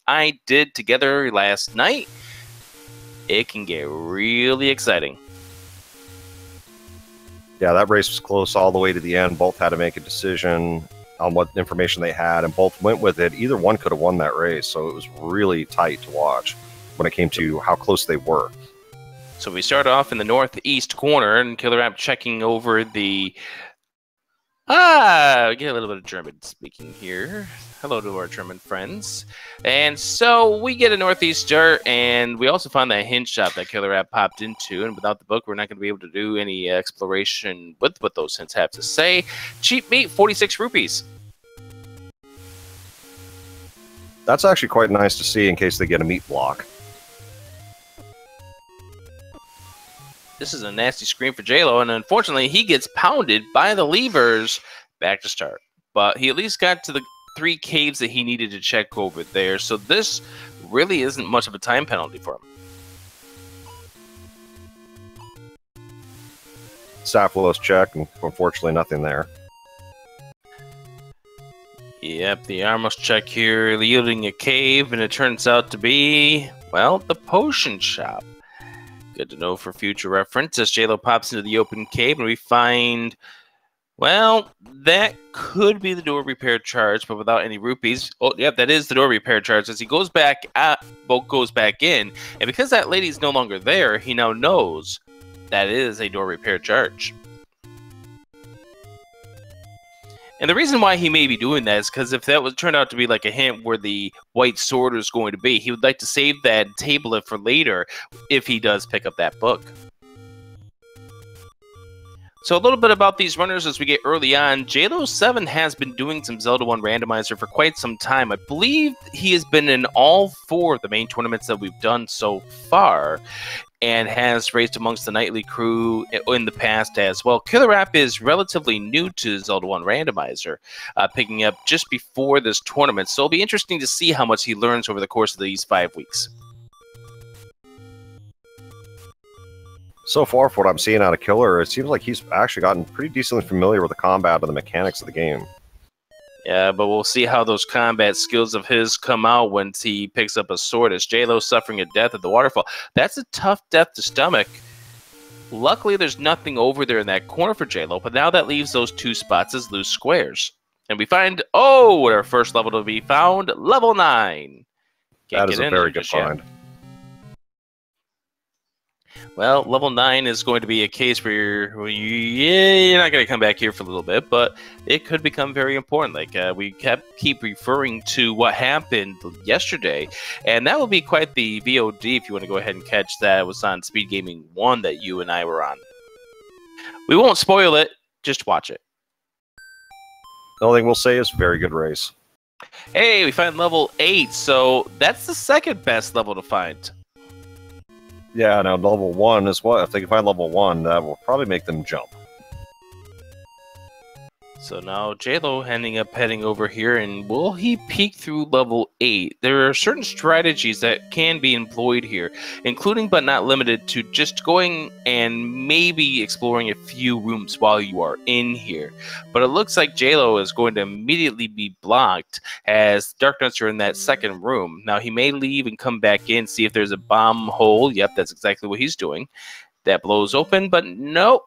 I did together last night, it can get really exciting. Yeah, that race was close all the way to the end. Both had to make a decision on what information they had, and both went with it. Either one could have won that race, so it was really tight to watch when it came to how close they were. So we start off in the northeast corner, and KillerApp checking over the... we get a little bit of German speaking here. Hello to our German friends. And so we get a northeast start, and we also found that hint shop that KillerApp popped into. And without the book, we're not going to be able to do any exploration with what those hints have to say. Cheap meat, 46 rupees. That's actually quite nice to see in case they get a meat block. This is a nasty screen for Jaylow, and unfortunately, he gets pounded by the levers back to start. But he at least got to the 3 caves that he needed to check over there, so this really isn't much of a time penalty for him. Sapphir's check, and unfortunately nothing there. Yep, the Armos check here, yielding a cave, and it turns out to be, well, the potion shop. Good to know for future reference. As Jaylow pops into the open cave, and we find, well, that could be the door repair charge, but without any rupees. Oh, yep, that is the door repair charge. As he goes back in, and because that lady's no longer there, he now knows that is a door repair charge. And the reason why he may be doing that is because if that was turned out to be like a hint where the white sword is going to be, he would like to save that tablet for later if he does pick up that book. So a little bit about these runners as we get early on. Jaylow7 has been doing some Zelda 1 randomizer for quite some time. I believe he has been in all 4 of the main tournaments that we've done so far, and has raced amongst the nightly crew in the past as well. KillerApp is relatively new to Zelda 1 randomizer, picking up just before this tournament, so it'll be interesting to see how much he learns over the course of these 5 weeks. So far, for what I'm seeing out of Killer, it seems like he's actually gotten pretty decently familiar with the combat and the mechanics of the game. Yeah, but we'll see how those combat skills of his come out once he picks up a sword. As Jaylow suffering a death at the waterfall. That's a tough death to stomach. Luckily, there's nothing over there in that corner for Jaylow, but now that leaves those 2 spots as loose squares. And we find, our first level to be found, level 9. That is a very good find. Well, level 9 is going to be a case where you're not going to come back here for a little bit, but it could become very important. Like we keep referring to what happened yesterday, and that will be quite the VOD if you want to go ahead and catch that. It was on Speed Gaming 1 that you and I were on. We won't spoil it, just watch it. The only thing we'll say is very good race. Hey, we find level 8, so that's the second best level to find. Yeah, now level 1 is what? If they can find level 1, that will probably make them jump. So now Jaylow heading over here, and will he peek through level 8? There are certain strategies that can be employed here, including but not limited to just going and maybe exploring a few rooms while you are in here. But it looks like Jaylow is going to immediately be blocked as Dark Knights are in that second room. Now he may leave and come back in, see if there's a bomb hole. Yep, that's exactly what he's doing. That blows open, but nope.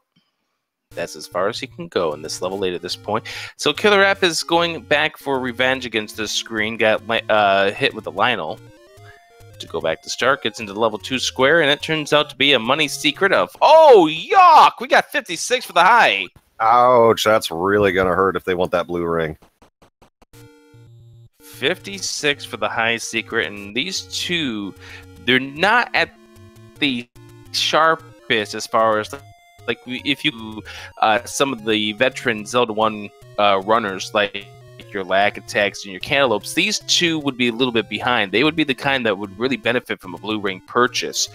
That's as far as he can go in this level 8 at this point. So KillerApp is going back for revenge against this screen. Got hit with the Lionel. To go back to start, gets into the level 2 square, and it turns out to be a money secret of... Oh, yuck! We got 56 for the high! Ouch, that's really going to hurt if they want that blue ring. 56 for the high secret, and these two, they're not at the sharpest as far as... Like, if you, some of the veteran Zelda 1 runners, like your lag attacks and your cantaloupes, these two would be a little bit behind. They would be the kind that would really benefit from a blue ring purchase.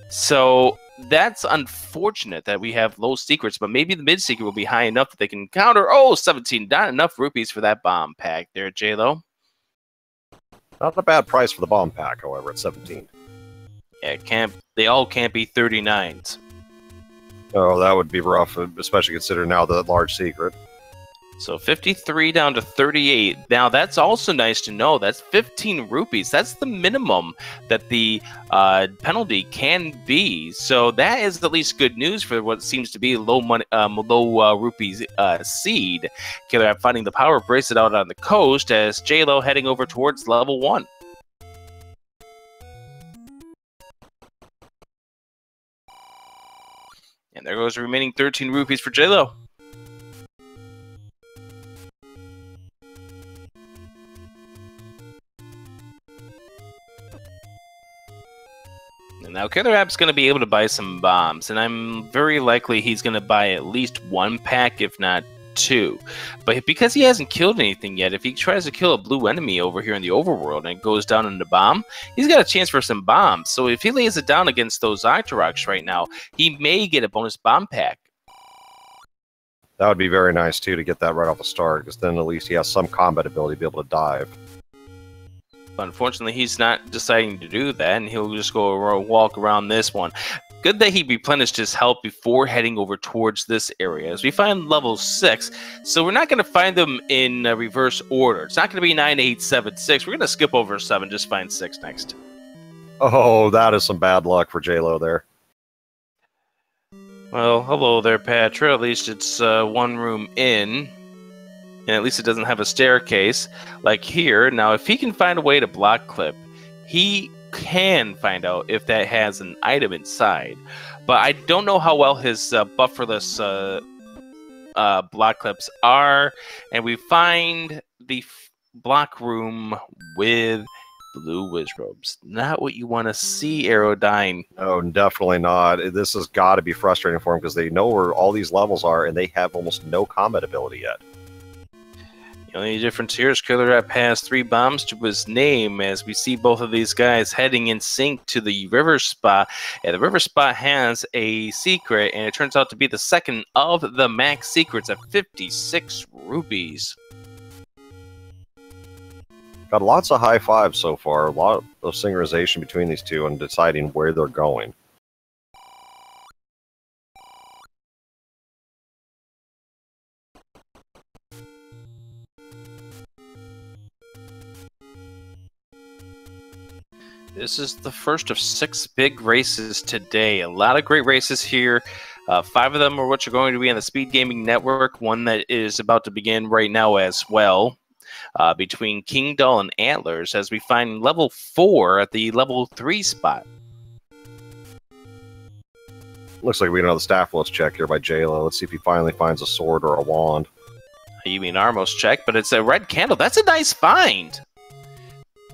So that's unfortunate that we have low secrets, but maybe the mid secret will be high enough that they can counter. Oh, 17, not enough rupees for that bomb pack there, Jaylow. Not a bad price for the bomb pack, however, at 17. Yeah, they all can't be 39s. Oh, that would be rough, especially considering now the large secret. So 53 down to 38. Now that's also nice to know. That's 15 rupees. That's the minimum that the penalty can be. So that is at least good news for what seems to be low money, low rupees seed. KillerApp finding the power bracelet out on the coast as Jaylow heading over towards level 1. And there goes the remaining 13 rupees for Jaylow. Now, KillerApp's going to be able to buy some bombs, and I'm very likely he's going to buy at least 1 pack, if not 2. But because he hasn't killed anything yet, if he tries to kill a blue enemy over here in the overworld and it goes down in the bomb, he's got a chance for some bombs. So if he lays it down against those Octoroks right now, he may get a bonus bomb pack. That would be very nice, too, to get that right off the start, because then at least he has some combat ability to be able to dive. But unfortunately, he's not deciding to do that, and he'll just go walk around this one. Good that he replenished his health before heading over towards this area. As we find level 6, so we're not going to find them in reverse order. It's not going to be 9, 8, 7, 6. We're going to skip over 7, just find 6 next. Oh, that is some bad luck for Jaylow there. Well, hello there, Patra. At least it's 1 room in. And at least it doesn't have a staircase like here. Now, if he can find a way to block clip, he can find out if that has an item inside. But I don't know how well his bufferless block clips are. And we find the block room with blue wizrobes. Not what you want to see, Aerodyne. Oh, definitely not. This has got to be frustrating for him because they know where all these levels are and they have almost no combat ability yet. The only difference here is KillerApp has 3 bombs to his name as we see both of these guys heading in sync to the river spot. And the river spot has a secret, and it turns out to be the second of the max secrets at 56 rupees. Got lots of high fives so far, a lot of synchronization between these two and deciding where they're going. This is the first of 6 big races today. A lot of great races here. 5 of them are what you're going to be on the Speed Gaming Network. One that is about to begin right now as well. Between King Doll and Antlers as we find level 4 at the level 3 spot. Looks like we get another staff list check here by Jaylow. Let's see if he finally finds a sword or a wand. You mean Armos check, but it's a red candle. That's a nice find.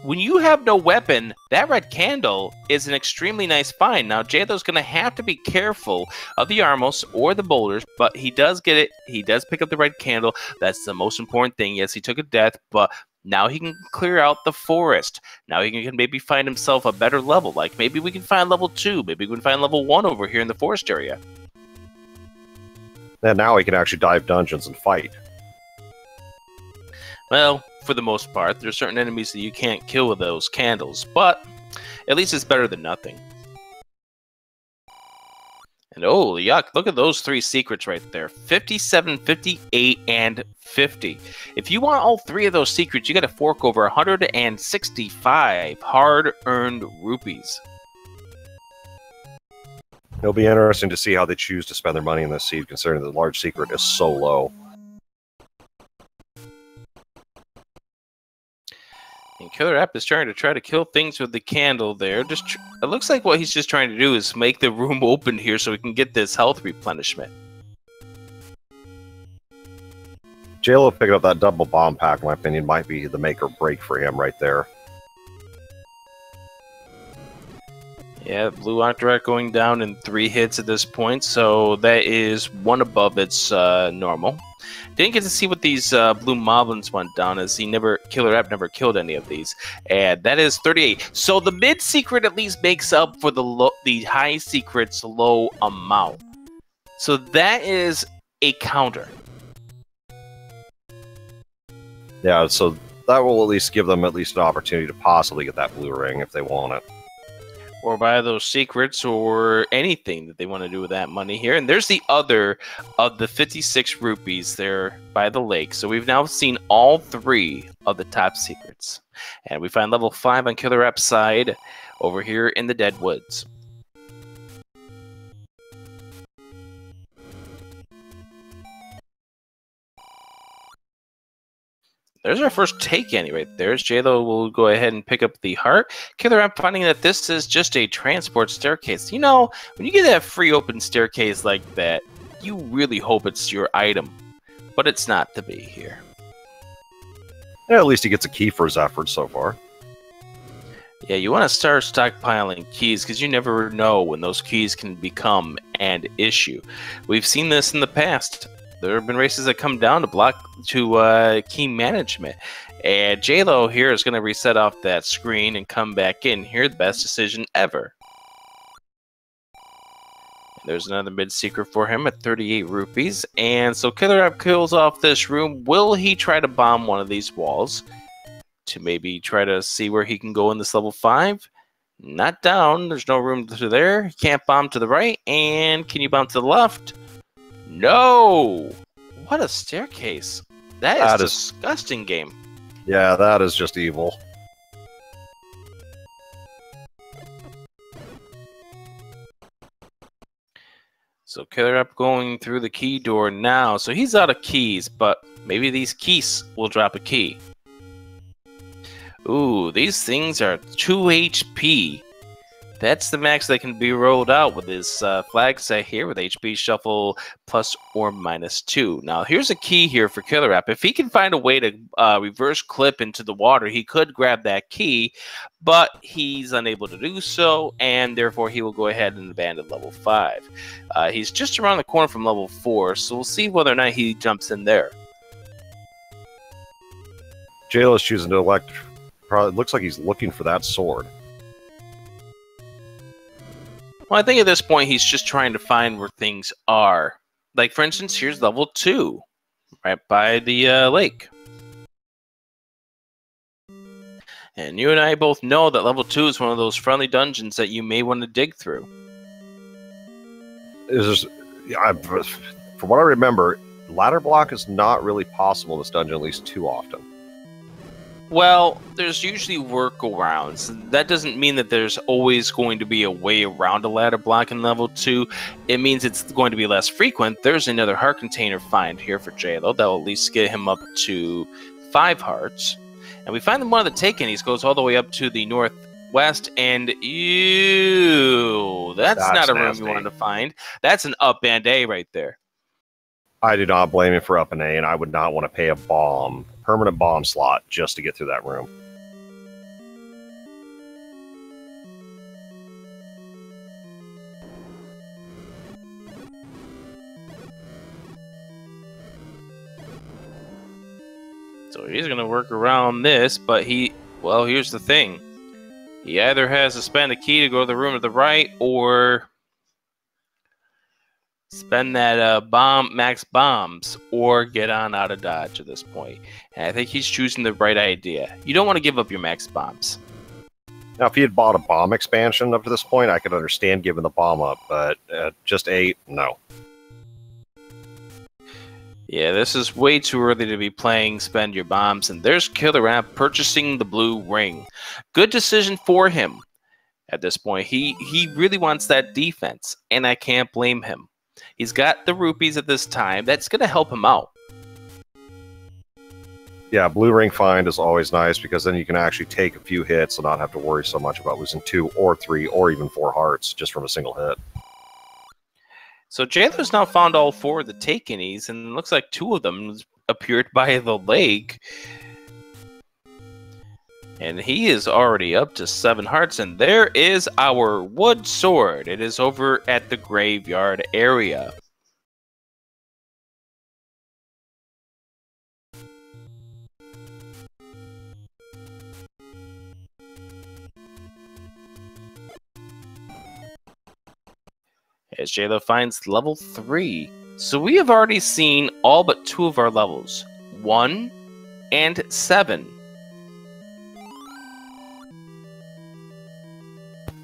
When you have no weapon, that red candle is an extremely nice find. Now, Jaylow's going to have to be careful of the Armos or the boulders, but he does get it. He does pick up the red candle. That's the most important thing. Yes, he took a death, but now he can clear out the forest. Now he can maybe find himself a better level. Like, maybe we can find level 2. Maybe we can find level 1 over here in the forest area. And now he can actually dive dungeons and fight. Well, for the most part, there are certain enemies that you can't kill with those candles, but at least it's better than nothing. And oh, yuck, look at those 3 secrets right there. 57, 58, and 50. If you want all 3 of those secrets, you got to fork over 165 hard-earned rupees. It'll be interesting to see how they choose to spend their money in this seed, considering the large secret is so low. And KillerApp is trying to kill things with the candle there. It looks like what he's just trying to do is make the room open here so we can get this health replenishment. Jaylow picking up that double bomb pack, in my opinion, might be the make or break for him right there. Yeah, Blue Octorok going down in 3 hits at this point, so that is 1 above its normal. Didn't get to see what these blue moblins went down, as KillerApp never killed any of these. And that is 38. So the mid secret at least makes up for the high secret's low amount. So that is a counter. Yeah, so that will at least give them at least an opportunity to possibly get that blue ring if they want it. or buy those secrets or anything that they want to do with that money here. And there's the other of the 56 rupees there by the lake. So we've now seen all 3 of the top secrets. And we find level 5 on KillerApp's side over here in the Dead Woods. There's our first take any right there. Jaylow will go ahead and pick up the heart. KillerApp finding that this is just a transport staircase. You know, when you get that free open staircase like that, you really hope it's your item. But it's not to be here. Yeah, at least he gets a key for his efforts so far. Yeah, you want to start stockpiling keys because you never know when those keys can become an issue. We've seen this in the past. There have been races that come down to key management. And Jaylow here is going to reset off that screen and come back in. Here, the best decision ever. And there's another mid-secret for him at 38 rupees. And so KillerApp kills off this room. Will he try to bomb one of these walls to maybe try to see where he can go in this level 5? Not down. There's no room to there. He can't bomb to the right. And can you bomb to the left? No! What a staircase. That is disgusting game. Yeah, that is just evil. So KillerApp going through the key door now. So he's out of keys, but maybe these keys will drop a key. Ooh, these things are 2 HP. That's the max that can be rolled out with this flag set here with HP shuffle plus or minus 2. Now, here's a key here for KillerApp. If he can find a way to reverse clip into the water, he could grab that key, but he's unable to do so, and therefore he will go ahead and abandon level 5. He's just around the corner from level 4, so we'll see whether or not he jumps in there. Jaylow is choosing to elect. Probably looks like he's looking for that sword. Well, I think at this point he's just trying to find where things are. Like, for instance, here's level 2, right by the lake. And you and I both know that level 2 is one of those friendly dungeons that you may want to dig through. From what I remember, ladder block is not really possible in this dungeon, at least too often. Well, there's usually workarounds. That doesn't mean that there's always going to be a way around a ladder block in level 2. It means it's going to be less frequent. There's another heart container find here for Jaylow that will at least get him up to 5 hearts. And we find that one of the take-inies goes all the way up to the northwest, and ew, that's not a room you wanted to find. That's an up and A right there. I do not blame him for up an A, and I would not want to pay a permanent bomb slot just to get through that room. So he's going to work around this, but well, here's the thing. He either has to spend a key to go to the room to the right, or spend that max bombs, or get on out of dodge at this point. And I think he's choosing the right idea. You don't want to give up your max bombs. Now, if he had bought a bomb expansion up to this point, I could understand giving the bomb up, but just 8, no. Yeah, this is way too early to be playing Spend Your Bombs, and there's KillerApp purchasing the blue ring. Good decision for him at this point. He really wants that defense, and I can't blame him. He's got the rupees at this time. That's going to help him out. Yeah, blue ring find is always nice because then you can actually take a few hits and not have to worry so much about losing 2 or 3 or even 4 hearts just from a single hit. So Jaylow's now found all 4 of the take-inies, and it looks like 2 of them appeared by the lake. And he is already up to 7 hearts, and there is our wood sword. It is over at the graveyard area. As Jaylow finds level 3. So we have already seen all but 2 of our levels. 1 and 7.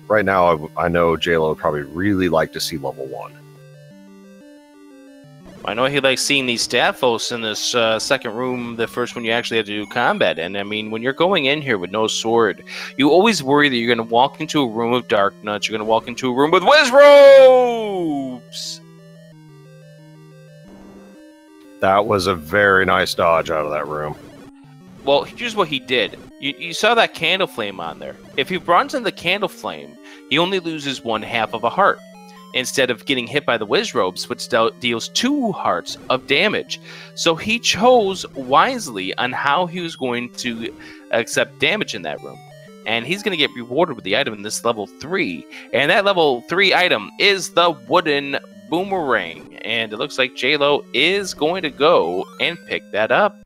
Right now, I know Jaylow would probably really like to see level 1. I know he likes seeing these Staphos in this second room, the first one you actually have to do combat in. I mean, when you're going in here with no sword, you always worry that you're going to walk into a room of Dark Nuts, you're going to walk into a room with Wizrobes! That was a very nice dodge out of that room. Well, here's what he did. You saw that candle flame on there. If he bronze in the candle flame, he only loses 1/2 of a heart, instead of getting hit by the Wizrobes, which deals 2 hearts of damage. So he chose wisely on how he was going to accept damage in that room. And he's going to get rewarded with the item in this level 3. And that level 3 item is the wooden boomerang. And it looks like Jaylow is going to go and pick that up.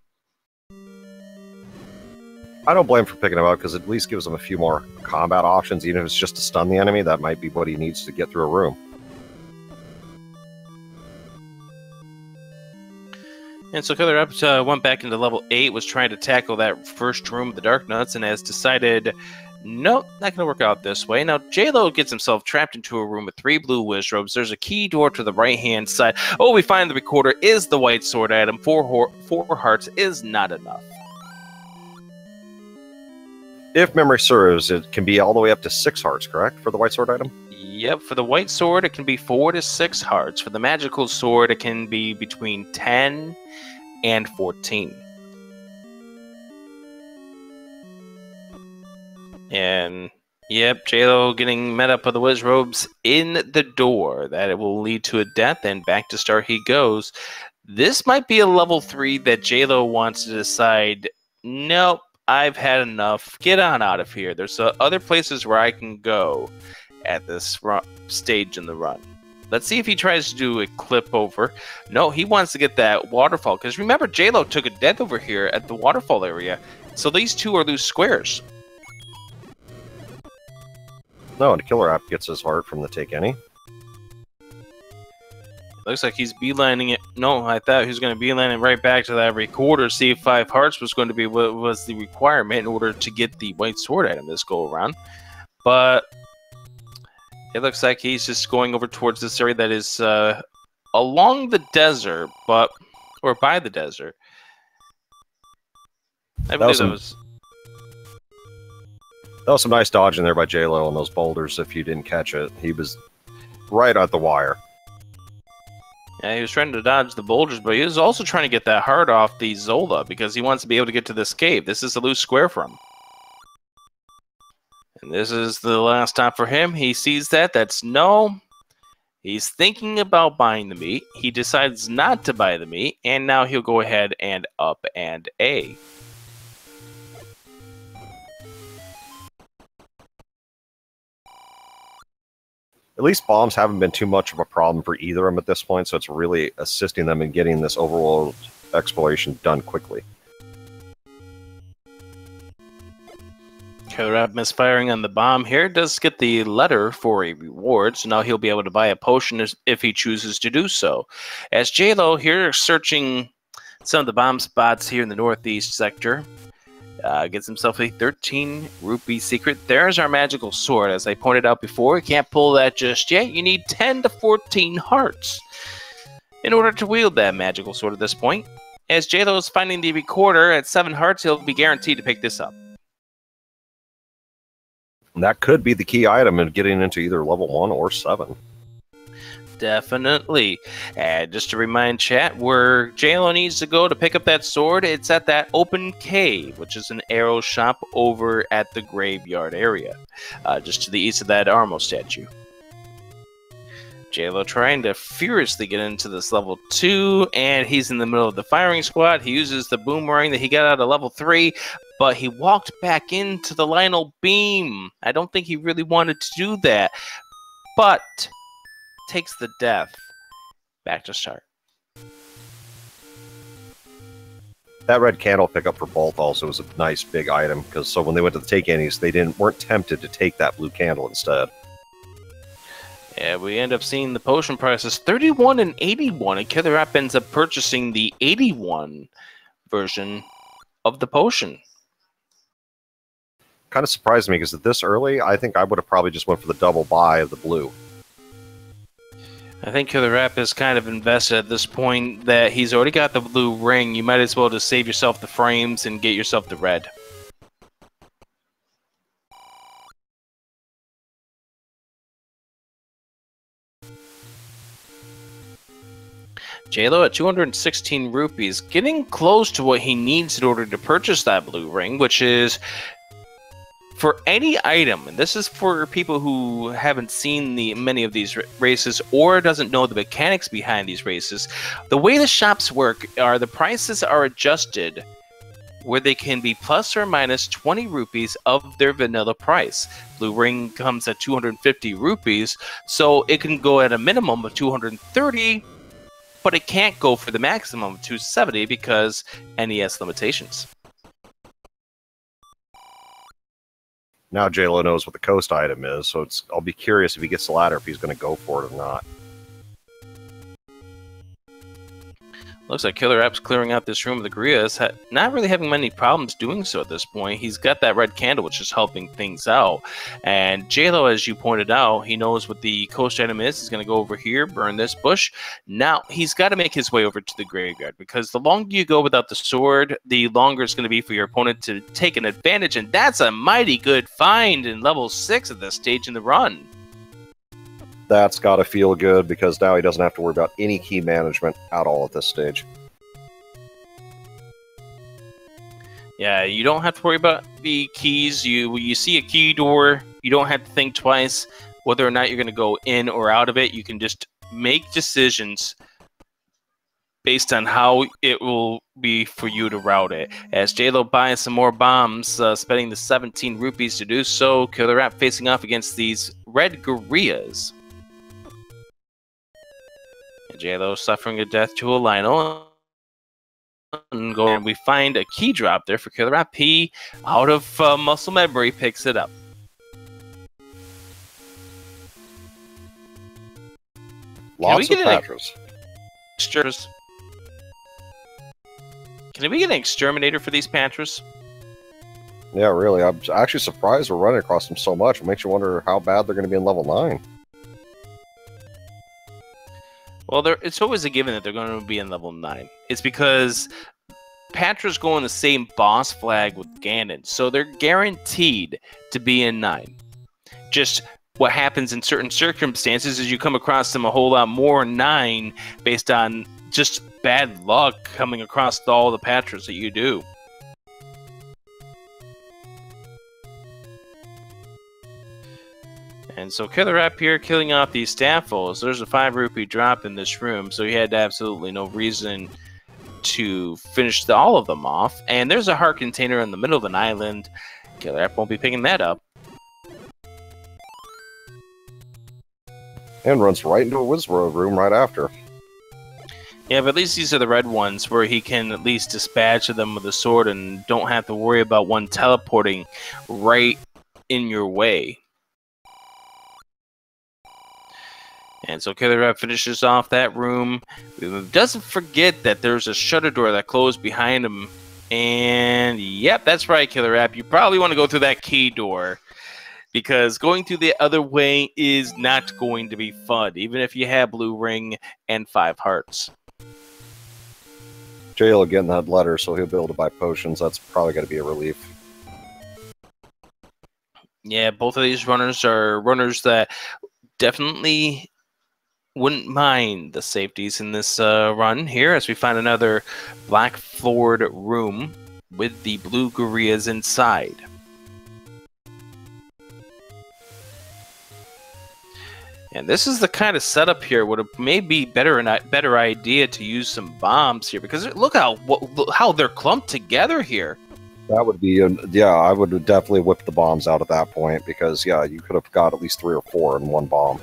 I don't blame him for picking him up, because it at least gives him a few more combat options. Even if it's just to stun the enemy, that might be what he needs to get through a room. And so KillerApp went back into level 8, was trying to tackle that first room of the Dark Nuts, and has decided, nope, not going to work out this way. Now, Jaylow gets himself trapped into a room with 3 blue Wizrobes. There's a key door to the right-hand side. Oh, we find the recorder is the white sword item. 4 hearts is not enough. If memory serves, it can be all the way up to 6 hearts, correct, for the white sword item? Yep, for the white sword, it can be 4 to 6 hearts. For the magical sword, it can be between 10 and 14. And, yep, Jaylow getting met up with the Wizrobes in the door. That it will lead to a death, and back to start he goes. This might be a level 3 that Jaylow wants to decide, nope, I've had enough. Get on out of here. There's other places where I can go at this stage in the run. Let's see if he tries to do a clip over. No, he wants to get that waterfall. Because remember, Jaylow took a death over here at the waterfall area. So these two are loose squares. No, and KillerApp gets his heart from the Take Any. Looks like he's beelining it. No, I thought he was going to beeline it right back to that recorder. See if 5 hearts was going to be what was the requirement in order to get the white sword item this go around. But it looks like he's just going over towards this area that is along the desert, or by the desert. I believe that was some nice dodging there by Jaylow on those boulders. If you didn't catch it, he was right at the wire. Yeah, he was trying to dodge the boulders, but he was also trying to get that heart off the Zelda because he wants to be able to get to this cave. This is a loose square for him. And this is the last time for him. He sees that. That's no. He's thinking about buying the meat. He decides not to buy the meat, and now he'll go ahead and up and A. At least bombs haven't been too much of a problem for either of them at this point, so it's really assisting them in getting this overworld exploration done quickly. KillerApp misfiring on the bomb here does get the letter for a reward, so now he'll be able to buy a potion if he chooses to do so. As Jaylow here searching some of the bomb spots here in the northeast sector, gets himself a 13 rupee secret. There's our magical sword. As I pointed out before, you can't pull that just yet. You need 10 to 14 hearts in order to wield that magical sword at this point. As Jaylow is finding the recorder at 7 hearts, he'll be guaranteed to pick this up. And that could be the key item in getting into either level 1 or 7. Definitely. And just to remind chat, where Jaylow needs to go to pick up that sword, it's at that open cave, which is an arrow shop over at the graveyard area, just to the east of that Armo statue. Jaylow trying to furiously get into this level 2, and he's in the middle of the firing squad. He uses the boomerang that he got out of level 3, but he walked back into the Lionel beam. I don't think he really wanted to do that, but takes the death. Back to start. That red candle pickup for both also was a nice big item, because so when they went to the take annies, they weren't tempted to take that blue candle instead. Yeah, we end up seeing the potion prices 31 and 81, and KillerApp ends up purchasing the 81 version of the potion. kind of surprised me because at this early, I think I would have probably just went for the double buy of the blue. I think KillerApp is kind of invested at this point that he's already got the blue ring. You might as well just save yourself the frames and get yourself the red. Jaylow at 216 rupees, getting close to what he needs in order to purchase that blue ring, which is for any item, and this is for people who haven't seen many of these races or doesn't know the mechanics behind these races. The way the shops work are the prices are adjusted where they can be plus or minus 20 rupees of their vanilla price. Blue ring comes at 250 rupees, so it can go at a minimum of 230, but it can't go for the maximum of 270 because NES limitations. Now Jaylow knows what the coast item is, so I'll be curious if he gets the ladder, if he's going to go for it or not. Looks like KillerApp's clearing out this room of the Gurias, not really having many problems doing so at this point. He's got that red candle, which is helping things out. And Jaylow, as you pointed out, he knows what the coast item is. He's going to go over here, burn this bush. Now, he's got to make his way over to the graveyard, because the longer you go without the sword, the longer it's going to be for your opponent to take an advantage. And that's a mighty good find in level 6 at this stage in the run. That's got to feel good, because now he doesn't have to worry about any key management at all at this stage. Yeah, you don't have to worry about the keys. When you see a key door, you don't have to think twice whether or not you're going to go in or out of it. You can just make decisions based on how it will be for you to route it. As Jaylow buys some more bombs, spending the 17 rupees to do so, KillerApp facing off against these red Gurias. Jaylow suffering a death to a Lionel. And we find a key drop there for KillerApp. He, out of muscle memory, picks it up. Lots of Patras. Can we get an exterminator for these Patras? Yeah, really. I'm actually surprised we're running across them so much. It makes you wonder how bad they're going to be in level 9. Well, it's always a given that they're going to be in level 9. It's because Patras go on the same boss flag with Ganon, so they're guaranteed to be in 9. Just what happens in certain circumstances is you come across them a whole lot more in 9 based on just bad luck coming across all the Patras that you do. And so KillerApp here killing off these Staffles. There's a 5 rupee drop in this room, so he had absolutely no reason to finish all of them off. And there's a heart container in the middle of an island. KillerApp won't be picking that up. And runs right into a Wizworld room right after. Yeah, but at least these are the red ones where he can at least dispatch them with a sword and don't have to worry about one teleporting right in your way. And so KillerApp finishes off that room. Doesn't forget that there's a shutter door that closed behind him. And yep, that's right, KillerApp. You probably want to go through that key door, because going through the other way is not going to be fun, even if you have blue ring and 5 hearts. Jaylow getting that letter, so he'll be able to buy potions. That's probably going to be a relief. Yeah, both of these runners are runners that definitely wouldn't mind the safeties in this run here, as we find another black floored room with the blue Gurias inside. And this is the kind of setup here would have maybe better idea to use some bombs here, because look how they're clumped together here. That would be, yeah, I would definitely whip the bombs out at that point, because, yeah, you could have got at least 3 or 4 in one bomb.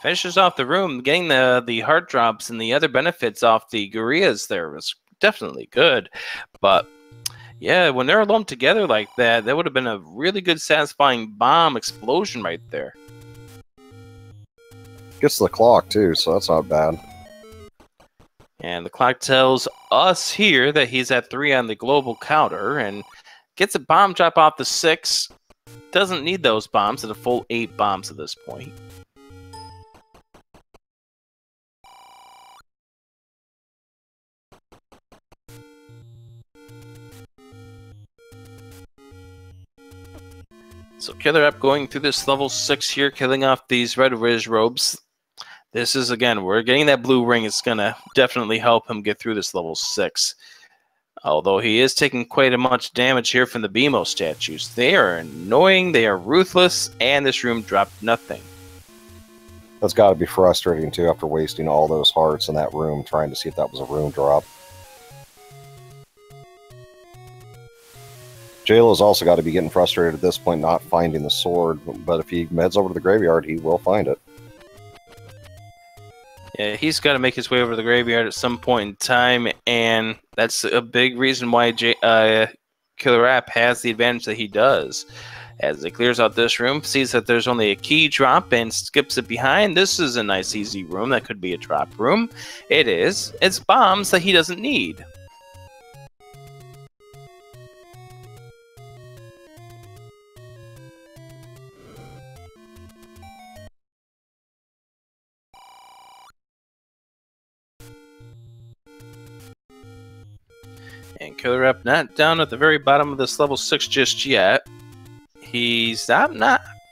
Finishes off the room, getting the heart drops and the other benefits off the Gurias there was definitely good. But yeah, when they're lumped together like that, that would have been a really good satisfying bomb explosion right there. Gets the clock too, so that's not bad. And the clock tells us here that he's at 3 on the global counter and gets a bomb drop off the 6. Doesn't need those bombs at a full 8 bombs at this point. So KillerApp going through this level 6 here, killing off these red Riz robes. This is, again, we're getting that blue ring. It's going to definitely help him get through this level 6. Although he is taking quite a much damage here from the BMO statues. They are annoying, they are ruthless, and this room dropped nothing. That's got to be frustrating, too, after wasting all those hearts in that room trying to see if that was a room drop. Jaylow's also got to be getting frustrated at this point not finding the sword, but if he heads over to the graveyard, he will find it. Yeah, he's got to make his way over to the graveyard at some point in time, and that's a big reason why KillerApp has the advantage that he does. As he clears out this room, sees that there's only a key drop, and skips it behind. This is a nice, easy room. That could be a drop room. It is. It's bombs that he doesn't need. And KillerApp not down at the very bottom of this level 6 just yet. He's not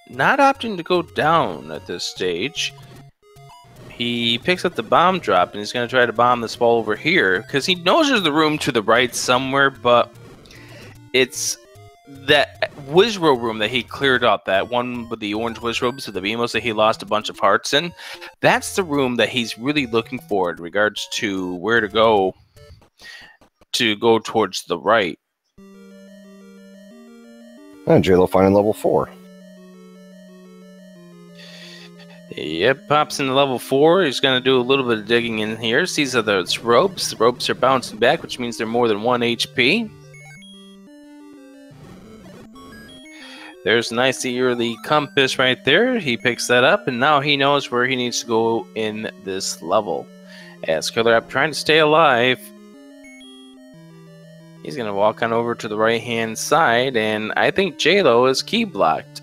opting to go down at this stage. He picks up the bomb drop and he's going to try to bomb this wall over here because he knows there's the room to the right somewhere, but it's that Wizrobe room that he cleared up, that one with the orange Wizrobes with the Beamos that he lost a bunch of hearts in. That's the room that he's really looking for in regards to where to go towards the right. And Jaylow finding level 4. Yep, pops into level 4. He's going to do a little bit of digging in here. Sees that there's ropes. The ropes are bouncing back, which means they're more than 1 HP. There's a nice early compass right there. He picks that up, and now he knows where he needs to go in this level. As KillerApp trying to stay alive, he's going to walk on over to the right-hand side, and I think Jaylow is key blocked.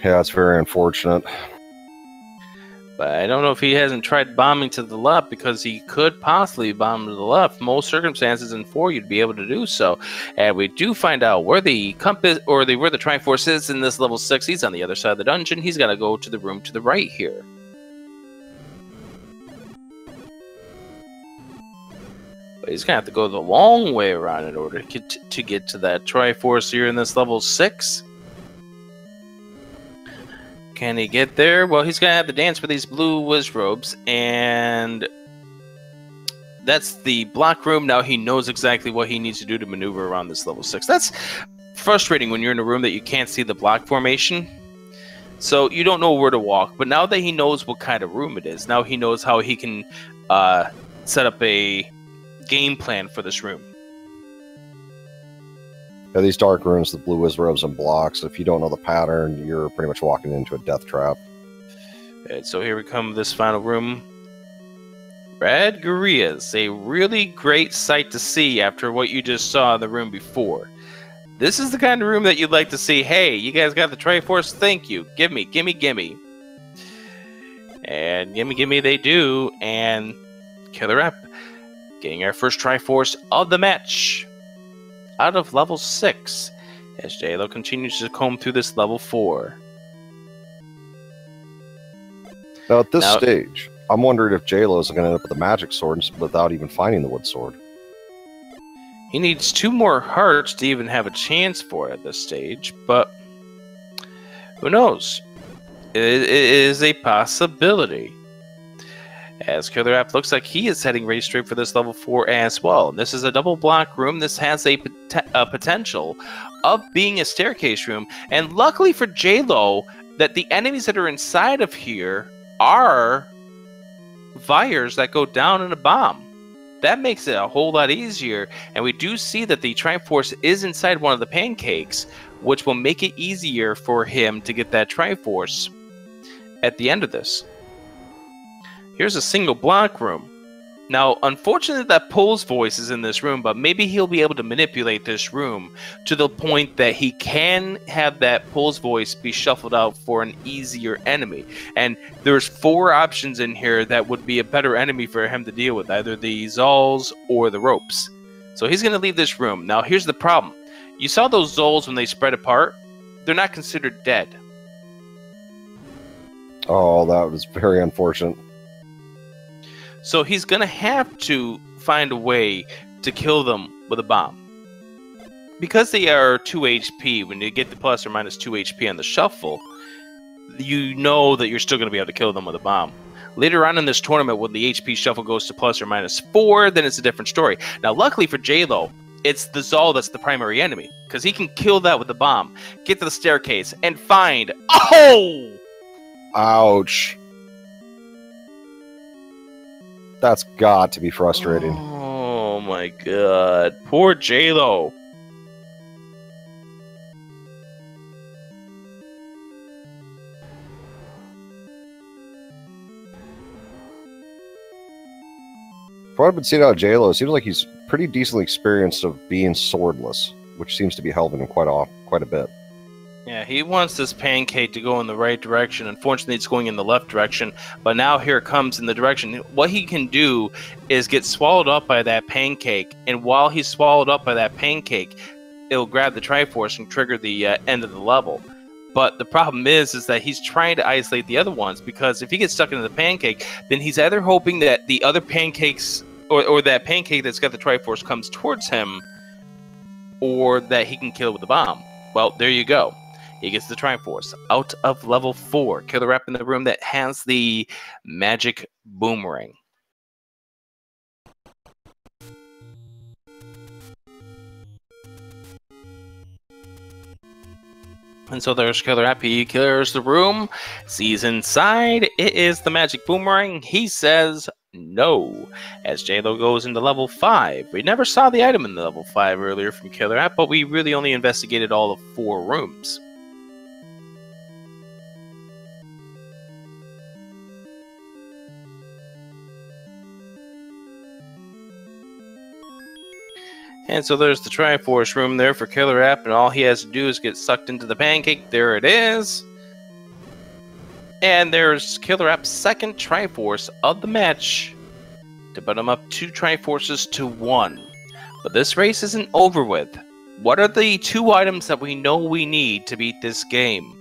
Yeah, it's very unfortunate. But I don't know if he hasn't tried bombing to the left, because he could possibly bomb to the left. Most circumstances in 4 you'd be able to do so. And we do find out where the compass or where the Triforce is in this level 6. He's on the other side of the dungeon. He's got to go to the room to the right here. But he's gonna have to go the long way around in order to get to that Triforce here in this level 6. Can he get there? Well, he's gonna have to dance with these blue Wizrobes, and that's the block room. Now he knows exactly what he needs to do to maneuver around this level 6. That's frustrating when you're in a room that you can't see the block formation, so you don't know where to walk. But now that he knows what kind of room it is, now he knows how he can set up a game plan for this room. Yeah, these dark rooms, the blue Wizrobes and blocks, if you don't know the pattern, you're pretty much walking into a death trap. And so here we come, this final room. Red Gorillas, a really great sight to see after what you just saw in the room before. This is the kind of room that you'd like to see. Hey, you guys got the Triforce? Thank you. Gimme, gimme, gimme. And gimme, gimme they do. And KillerApp getting our first Triforce of the match out of level 6 as Jaylow continues to comb through this level 4. Now at this stage, I'm wondering if Jaylow is going to end up with a magic sword without even finding the wood sword. He needs 2 more hearts to even have a chance for it at this stage, but who knows? It is a possibility. As KillerApp looks like he is heading right straight for this level 4 as well. And this is a double block room. This has a potential of being a staircase room. And luckily for Jaylow, that the enemies that are inside of here are fires that go down in a bomb. That makes it a whole lot easier. And we do see that the Triforce is inside one of the pancakes, which will make it easier for him to get that Triforce at the end of this. Here's a single block room. Now, unfortunately, that Pole's voice is in this room, but maybe he'll be able to manipulate this room to the point that he can have that Pole's voice be shuffled out for an easier enemy. And there's 4 options in here that would be a better enemy for him to deal with, either the Zols or the ropes. So he's going to leave this room. Now, here's the problem. You saw those Zols when they spread apart? They're not considered dead. Oh, that was very unfortunate. So he's going to have to find a way to kill them with a bomb. Because they are 2 HP, when you get the plus or minus 2 HP on the shuffle, you know that you're still going to be able to kill them with a bomb. Later on in this tournament, when the HP shuffle goes to plus or minus 4, then it's a different story. Now, luckily for Jaylow, it's the Zol that's the primary enemy, because he can kill that with the bomb, get to the staircase, and find... Oh! Ouch. That's got to be frustrating. Oh my god. Poor Jaylow. From what I've been seeing out of Jaylow, it seems like he's pretty decently experienced of being swordless, which seems to be helping him quite a bit. Yeah, he wants this pancake to go in the right direction. Unfortunately, it's going in the left direction, but now here it comes in the direction. What he can do is get swallowed up by that pancake, and while he's swallowed up by that pancake, it'll grab the Triforce and trigger the end of the level. But the problem is that he's trying to isolate the other ones, because if he gets stuck into the pancake, then he's either hoping that the other pancakes, or that pancake that's got the Triforce comes towards him, or that he can kill with the bomb. Well, there you go. He gets the Triforce out of level 4. KillerApp in the room that has the magic boomerang. And so there's KillerApp. He clears the room, sees inside. It is the magic boomerang. He says no, as Jaylow goes into level 5. We never saw the item in the level 5 earlier from KillerApp, but we really only investigated all of 4 rooms. And so there's the Triforce room there for KillerApp, and all he has to do is get sucked into the pancake. There it is. And there's KillerApp's second Triforce of the match to put him up 2 Triforces to 1. But this race isn't over with. What are the 2 items that we know we need to beat this game?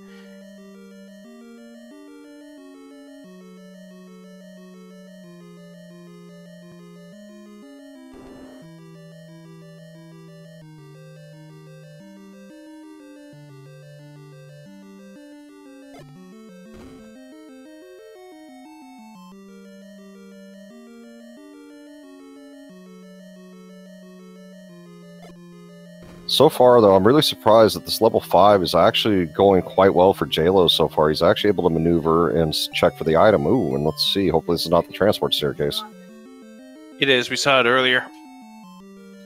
So far, though, I'm really surprised that this level 5 is actually going quite well for Jaylow so far. He's actually able to maneuver and check for the item. Ooh, and let's see. Hopefully this is not the transport staircase. It is. We saw it earlier.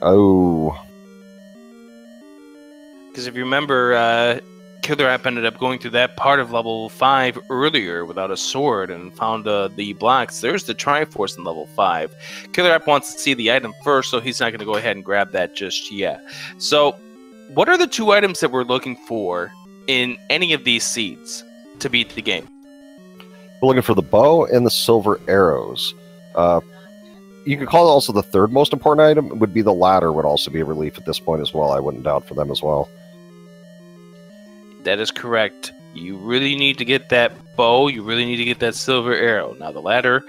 Oh. Because if you remember, KillerApp ended up going through that part of level 5 earlier without a sword and found the blocks. There's the Triforce in level 5. KillerApp wants to see the item first, so he's not going to go ahead and grab that just yet. So, what are the 2 items that we're looking for in any of these seeds to beat the game? We're looking for the bow and the silver arrows. You could call it also the 3rd most important item. Would be the ladder, would also be a relief at this point as well. I wouldn't doubt for them as well. That is correct. You really need to get that bow. You really need to get that silver arrow. Now, the ladder,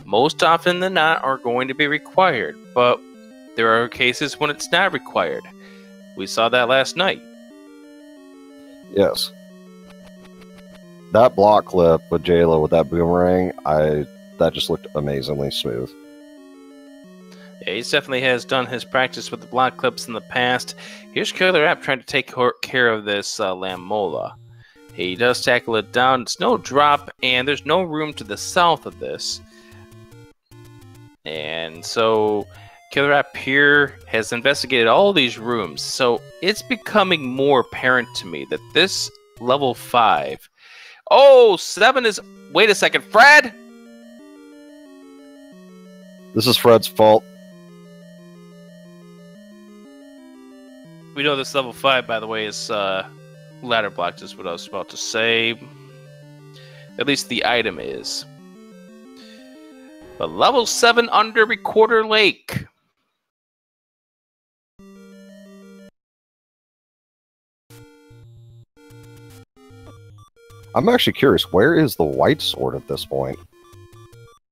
most often than not, are going to be required. But there are cases when it's not required. We saw that last night. Yes. That block clip with Jaylow with that boomerang, that just looked amazingly smooth. Yeah, he definitely has done his practice with the block clips in the past. Here's KillerApp trying to take care of this Lamola. He does tackle it down. It's no drop, and there's no room to the south of this. And so KillerApp here has investigated all these rooms. So it's becoming more apparent to me that this level 5... Oh, 7 is... Wait a second, Fred! This is Fred's fault. We know this level 5, by the way, is ladder blocked, is what I was about to say. At least the item is. But level 7 under Recorder Lake. I'm actually curious, where is the white sword at this point?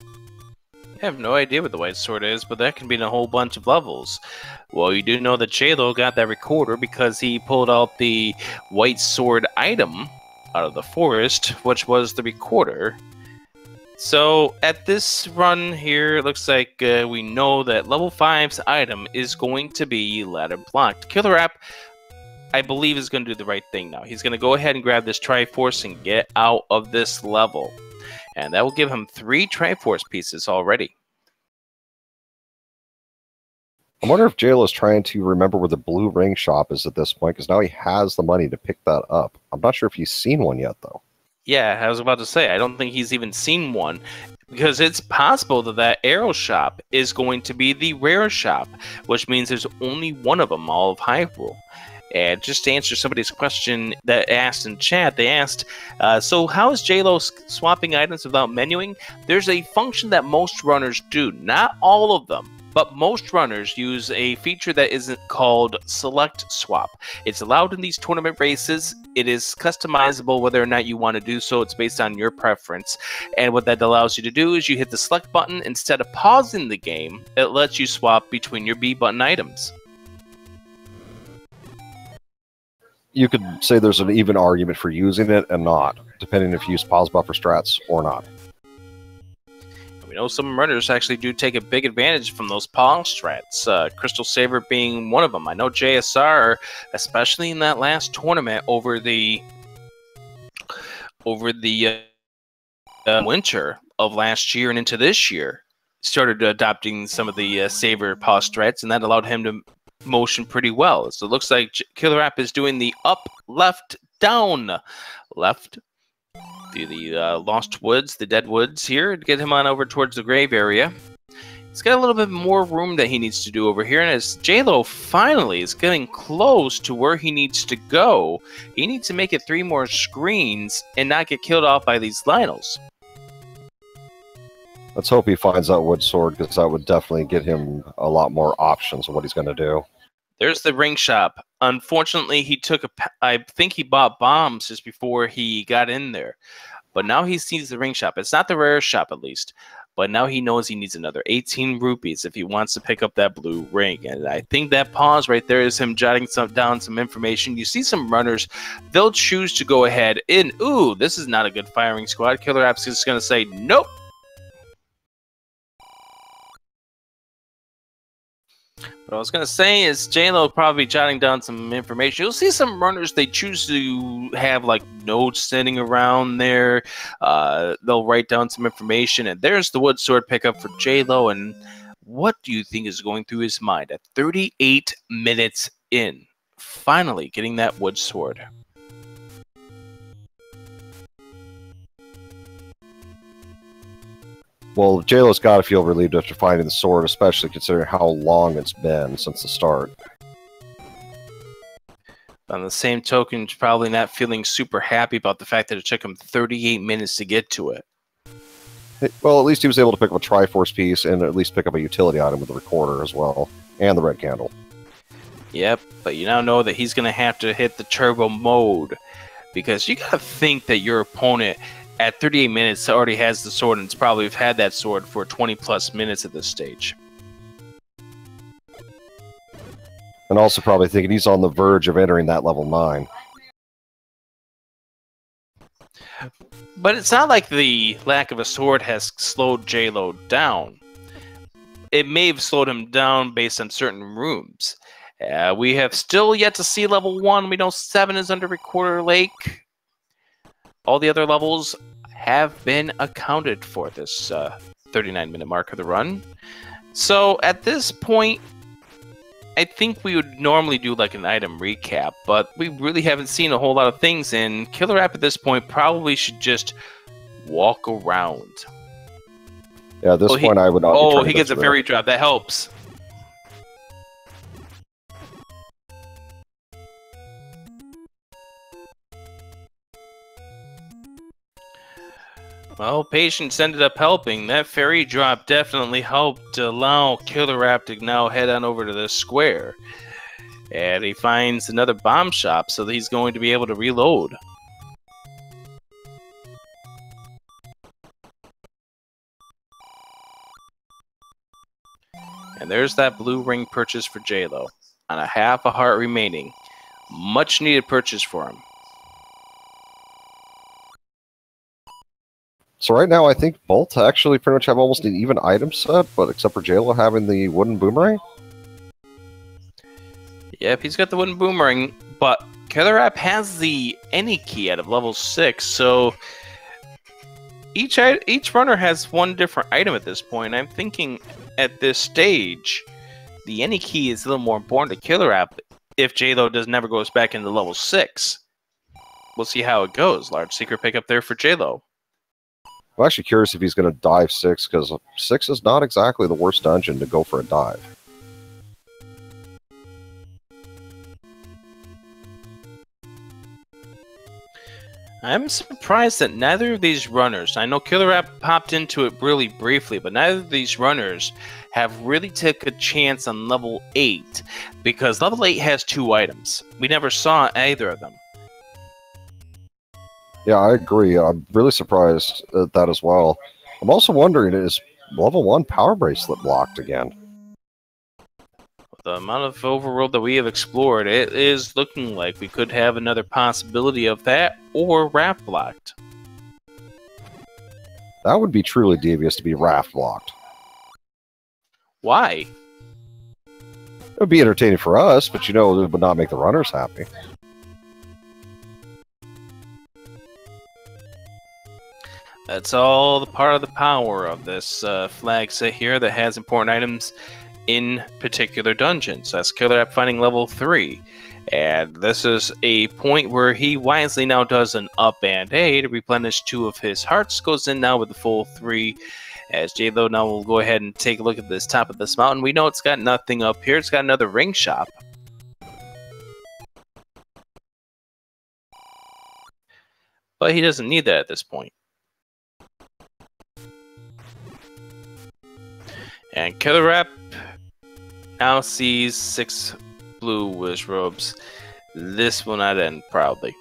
I have no idea what the white sword is, but that can be in a whole bunch of levels. Well, you do know that Jaylow got that recorder because he pulled out the white sword item out of the forest, which was the recorder. So at this run here, it looks like we know that level 5's item is going to be ladder blocked. KillerApp, I believe, is going to do the right thing now. He's going to go ahead and grab this Triforce and get out of this level. And that will give him 3 Triforce pieces already. I wonder if Jaylow is trying to remember where the blue ring shop is at this point, because now he has the money to pick that up. I'm not sure if he's seen one yet, though. Yeah, I was about to say, I don't think he's even seen one, because it's possible that that arrow shop is going to be the rare shop, which means there's only one of them, all of Hyrule. And just to answer somebody's question that asked in chat, they asked, so how is Jaylow swapping items without menuing? There's a function that most runners do, not all of them. But most runners use a feature that isn't called Select Swap. It's allowed in these tournament races. It is customizable whether or not you want to do so. It's based on your preference. And what that allows you to do is you hit the select button. Instead of pausing the game, it lets you swap between your B button items. You could say there's an even argument for using it and not, depending if you use pause buffer strats or not. We know some runners actually do take a big advantage from those pause strats, Crystal Saver being one of them. I know JSR, especially in that last tournament over the winter of last year and into this year, started adopting some of the Saver pause strats, and that allowed him to motion pretty well. So it looks like KillerApp is doing the up, left, down, left, through the Lost Woods, the Dead Woods here, to get him on over towards the grave area. He's got a little bit more room that he needs to do over here, and as Jaylow finally is getting close to where he needs to go, he needs to make it 3 more screens and not get killed off by these Lynels. Let's hope he finds that wood sword, because that would definitely get him a lot more options of what he's going to do. There's the ring shop. Unfortunately, he took I think he bought bombs just before he got in there. But now he sees the ring shop. It's not the rare shop, at least. But now he knows he needs another 18 rupees if he wants to pick up that blue ring. And I think that pause right there is him jotting down some information. You see some runners, they'll choose to go ahead and, ooh, this is not a good firing squad. KillerApp's just going to say, nope. What I was going to say is Jaylow probably jotting down some information. You'll see some runners, they choose to have like notes sitting around there. They'll write down some information, and there's the wood sword pickup for Jaylow. And what do you think is going through his mind at 38 minutes in? Finally getting that wood sword. Well, Jaylow's got to feel relieved after finding the sword, especially considering how long it's been since the start. On the same token, he's probably not feeling super happy about the fact that it took him 38 minutes to get to it. Well, at least he was able to pick up a Triforce piece and at least pick up a utility item with the recorder as well, and the red candle. Yep, but you now know that he's going to have to hit the turbo mode, because you got to think that your opponent at 38 minutes already has the sword, and it's probably had that sword for 20 plus minutes at this stage. And also probably thinking he's on the verge of entering that level 9. But it's not like the lack of a sword has slowed Jaylow down. It may have slowed him down based on certain rooms. We have still yet to see level 1. We know 7 is under Recorder Lake. All the other levels have been accounted for this 39-minute mark of the run. So at this point, I think we would normally do like an item recap, but we really haven't seen a whole lot of things, and KillerApp at this point probably should just walk around. Yeah, at this point, I would not be trying he to go gets a through fairy drop. That helps. Well, patience ended up helping. That fairy drop definitely helped allow KillerApp to now head on over to the square. And he finds another bomb shop, so that he's going to be able to reload. And there's that blue ring purchase for Jaylow, on a half a heart remaining. Much needed purchase for him. So right now, I think both actually pretty much have almost an even item set, but except for Jaylow having the wooden boomerang. Yep, he's got the wooden boomerang, but KillerApp has the any key out of level 6, so each runner has one different item at this point. I'm thinking at this stage, the any key is a little more important to KillerApp if Jaylow never goes back into level 6. We'll see how it goes. Large secret pickup there for Jaylow. I'm actually curious if he's going to dive 6, because 6 is not exactly the worst dungeon to go for a dive. I'm surprised that neither of these runners, I know KillerApp popped into it really briefly, but neither of these runners have really took a chance on level 8, because level 8 has 2 items. We never saw either of them. Yeah, I agree. I'm really surprised at that as well. I'm also wondering, is level 1 power bracelet blocked again? The amount of overworld that we have explored, it is looking like we could have another possibility of that, or raft blocked. That would be truly devious to be raft blocked. Why? It would be entertaining for us, but it would not make the runners happy. That's all the part of the power of this flag set here that has important items in particular dungeons. That's KillerApp finding level 3. And this is a point where he wisely now does an up and A to replenish 2 of his hearts. Goes in now with the full 3. As Jaylow now will go ahead and take a look at this top of this mountain. We know it's got nothing up here. It's got another ring shop. But he doesn't need that at this point. And KillerApp now sees 6 blue wish robes. This will not end proudly.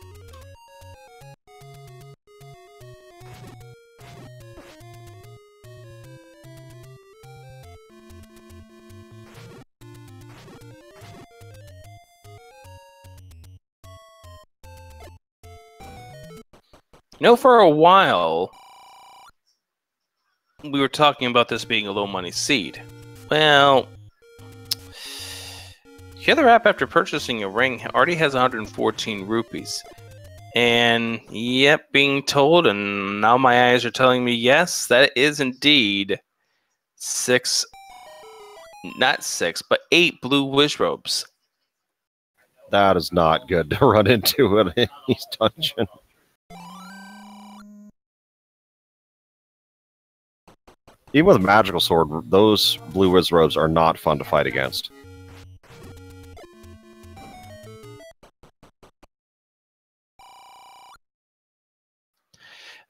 For a while, we were talking about this being a low money seed. Well, KillerApp, after purchasing a ring, already has 114 rupees. And yep, being told, and now my eyes are telling me yes, that is indeed 6, not 6, but 8 blue wish robes. That is not good to run into in any dungeon. Even with a magical sword, those blue wiz robes are not fun to fight against.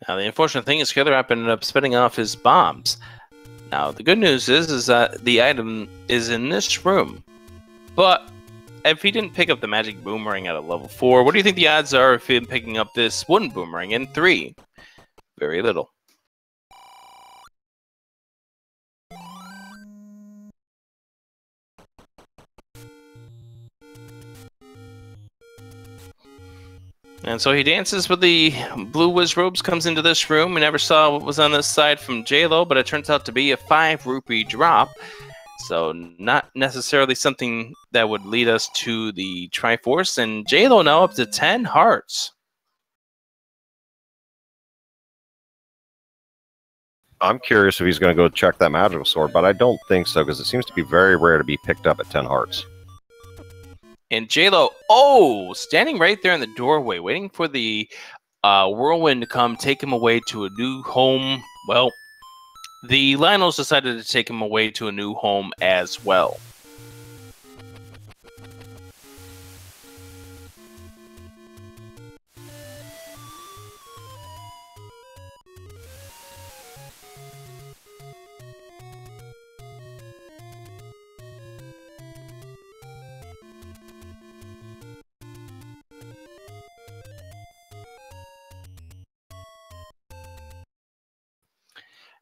Now, the unfortunate thing is KillerApp ended up spinning off his bombs. Now, the good news is that the item is in this room. But if he didn't pick up the magic boomerang at a level 4, what do you think the odds are of him picking up this wooden boomerang in 3? Very little. And so he dances with the blue wiz robes, comes into this room. We never saw what was on this side from Jaylow, but it turns out to be a 5 rupee drop. So not necessarily something that would lead us to the Triforce. And Jaylow now up to 10 hearts. I'm curious if he's going to go check that magical sword, but I don't think so, because it seems to be very rare to be picked up at 10 hearts. And Jaylow, standing right there in the doorway, waiting for the whirlwind to come take him away to a new home. Well, the Lionels decided to take him away to a new home as well.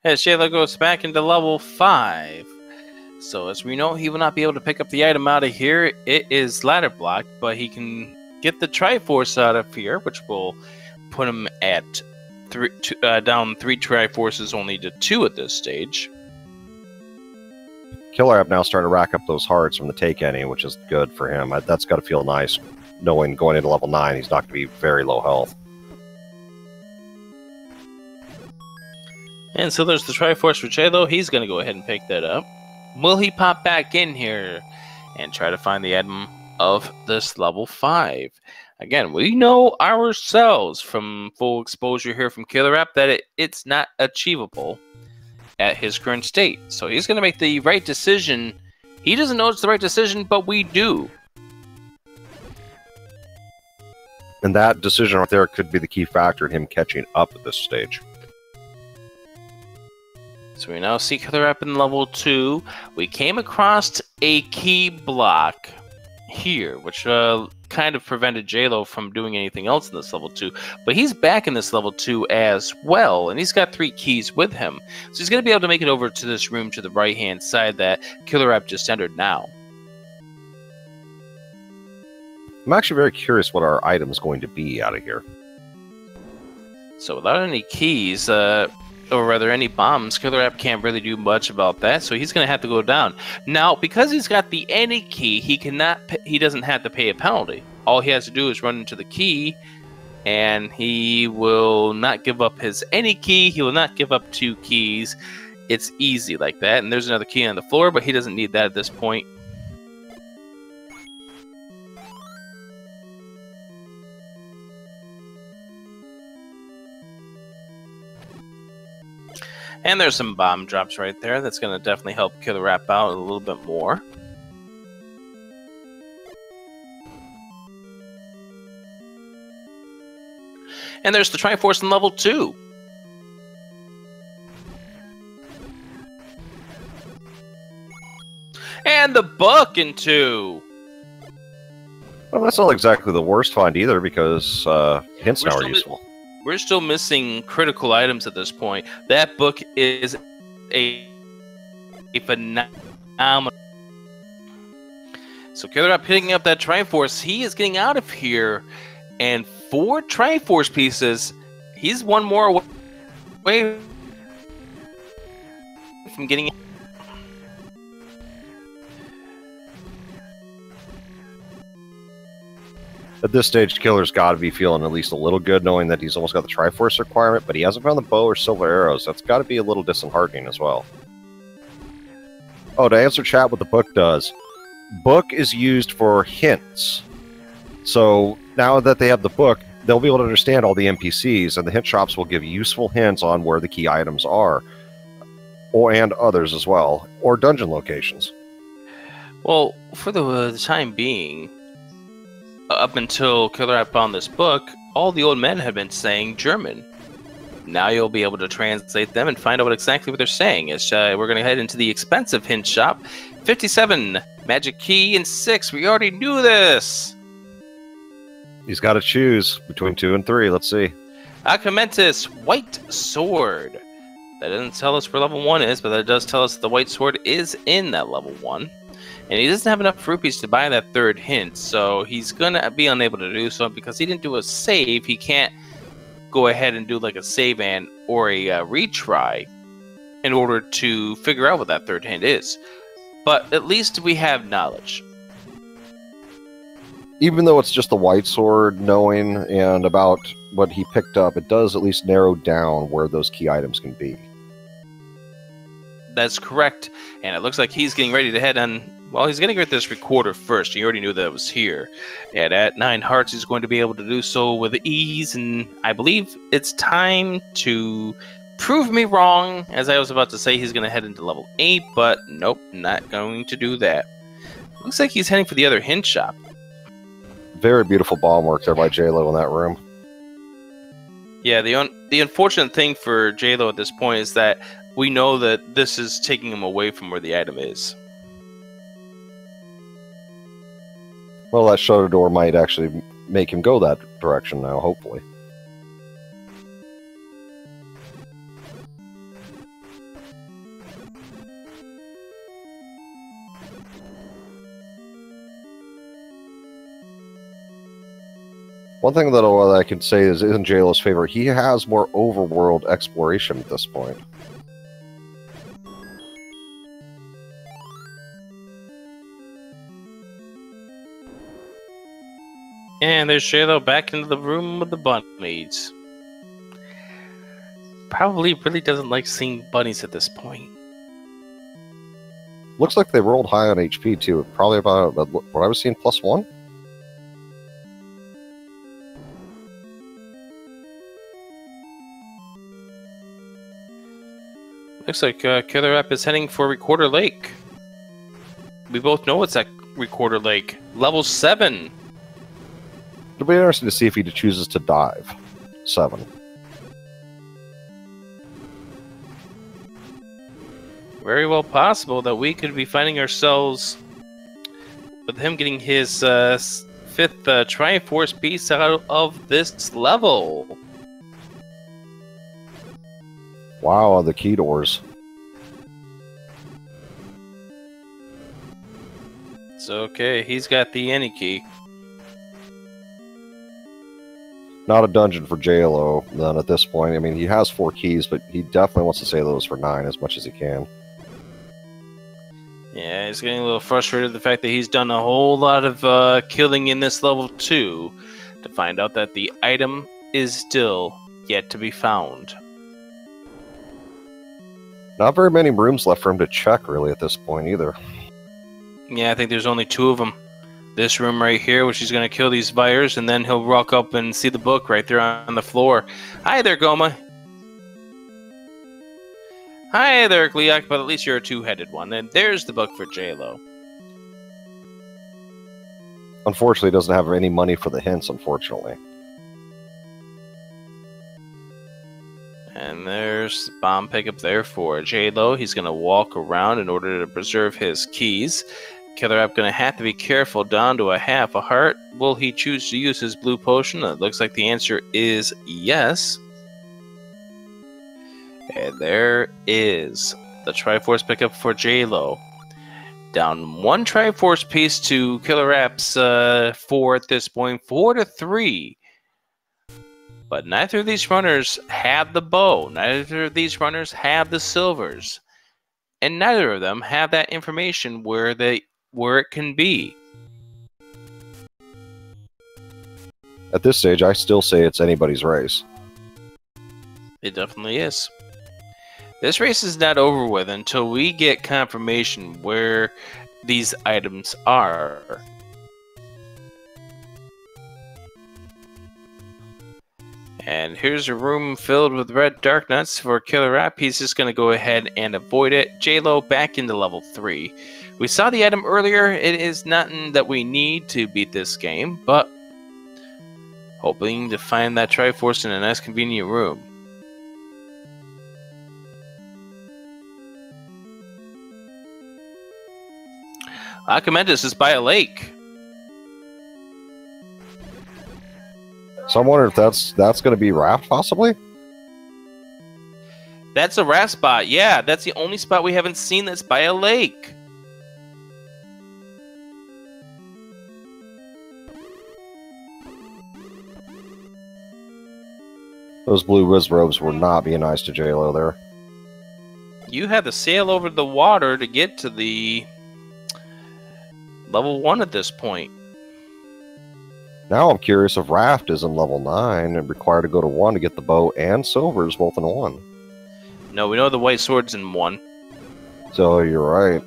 As Jaylow goes back into level 5. So as we know, he will not be able to pick up the item out of here. It is ladder blocked, but he can get the Triforce out of here, which will put him at down 3 Triforces only to 2 at this stage. KillerApp now starting to rack up those hearts from the take any, which is good for him. That's got to feel nice, knowing going into level 9, he's not going to be very low health. And so there's the Triforce for Jaylow. He's going to go ahead and pick that up. Will he pop back in here and try to find the item of this level 5? Again, we know ourselves from full exposure here from KillerApp that it's not achievable at his current state. So he's going to make the right decision. He doesn't know it's the right decision, but we do. And that decision right there could be the key factor in him catching up at this stage. So we now see KillerApp in level 2. We came across a key block here, which kind of prevented Jaylow from doing anything else in this level 2. But he's back in this level 2 as well, and he's got 3 keys with him. So he's going to be able to make it over to this room to the right-hand side that KillerApp just entered now. I'm actually very curious what our item is going to be out of here. So without any keys, or rather any bombs, KillerApp can't really do much about that, so he's going to have to go down. Now, because he's got the any key, he doesn't have to pay a penalty. All he has to do is run into the key, and he will not give up his any key. He will not give up 2 keys. It's easy like that, and there's another key on the floor, but he doesn't need that at this point. And there's some bomb drops right there. That's going to definitely help KillerApp out a little bit more. And there's the Triforce in level 2. And the book in 2. Well, that's not exactly the worst find either, because hints now are useful. We're still missing critical items at this point. That book is a phenomenal. So KillerApp picking up that Triforce. He is getting out of here. And 4 Triforce pieces. He's one more away from getting. At this stage, Killer's got to be feeling at least a little good, knowing that he's almost got the Triforce requirement, but he hasn't found the bow or silver arrows. That's got to be a little disheartening as well. Oh, to answer chat, what the book does. Book is used for hints. So now that they have the book, they'll be able to understand all the NPCs, and the hint shops will give useful hints on where the key items are, and others as well, or dungeon locations. Well, for the time being, up until KillerApp found this book, all the old men had been saying German. Now you'll be able to translate them and find out exactly what they're saying. We're going to head into the expensive hint shop. 57 magic key and 6. We already knew this. He's got to choose between 2 and 3. Let's see. Acomentus white sword. That doesn't tell us where level 1 is, but that does tell us the white sword is in that level 1. And he doesn't have enough rupees to buy that 3rd hint, so he's going to be unable to do so because he didn't do a save. He can't go ahead and do like a save or a retry in order to figure out what that 3rd hint is. But at least we have knowledge. Even though it's just the white sword, knowing and about what he picked up, it does at least narrow down where those key items can be. That's correct. And it looks like he's getting ready to head on. Well, he's going to get this recorder first. He already knew that it was here. And at 9 hearts, he's going to be able to do so with ease. And I believe it's time to prove me wrong, as I was about to say he's going to head into level 8, but nope, not going to do that. Looks like he's heading for the other hint shop. Very beautiful bomb work there by Jaylow in that room. Yeah, the unfortunate thing for Jaylow at this point is that we know that this is taking him away from where the item is. Well, that shutter door might actually make him go that direction now, hopefully. One thing that I can say isn't Jaylow's favorite. He has more overworld exploration at this point. And there's Jaylow back into the room with the bunnies. Probably really doesn't like seeing bunnies at this point. Looks like they rolled high on HP too. Probably about what I was seeing, +1. Looks like KillerApp is heading for Recorder Lake. We both know it's at Recorder Lake. Level 7. It'll be interesting to see if he chooses to dive. 7. Very well possible that we could be finding ourselves with him getting his 5th Triforce piece out of this level. Wow, the key doors. It's okay, he's got the any key. Not a dungeon for Jaylow then at this point. I mean, he has 4 keys, but he definitely wants to save those for 9 as much as he can. Yeah, he's getting a little frustrated with the fact that he's done a whole lot of killing in this level 2 to find out that the item is still yet to be found. Not very many rooms left for him to check, really, at this point, either. Yeah, I think there's only 2 of them. This room right here, which he's going to kill these buyers, and then he'll walk up and see the book right there on the floor. Hi there, Goma. Hi there, Gliok, but at least you're a 2-headed one. And there's the book for Jaylow. Unfortunately, he doesn't have any money for the hints, unfortunately. And there's the bomb pickup there for Jaylow. He's going to walk around in order to preserve his keys. KillerApp going to have to be careful down to a half a heart. Will he choose to use his blue potion? It looks like the answer is yes. And there is the Triforce pickup for Jaylow. Down 1 Triforce piece to KillerApp's 4 at this point, 4-3. But neither of these runners have the bow. Neither of these runners have the silvers. And neither of them have that information where it can be. At this stage, I still say it's anybody's race. It definitely is. This race is not over with until we get confirmation where these items are. And here's a room filled with red dark nuts for KillerApp. He's just going to go ahead and avoid it. Jaylow back into level 3. We saw the item earlier. It is nothing that we need to beat this game, but hoping to find that Triforce in a nice convenient room. Achaementis is by a lake. So I'm wondering if that's going to be Raft, possibly? That's a raft spot. Yeah, that's the only spot we haven't seen that's by a lake. Those blue whiz robes were not being nice to Jaylow there. You had to sail over the water to get to the level 1 at this point. Now I'm curious if Raft is in level 9 and required to go to 1 to get the bow and silvers both in 1. No, we know the white sword's in 1. So you're right.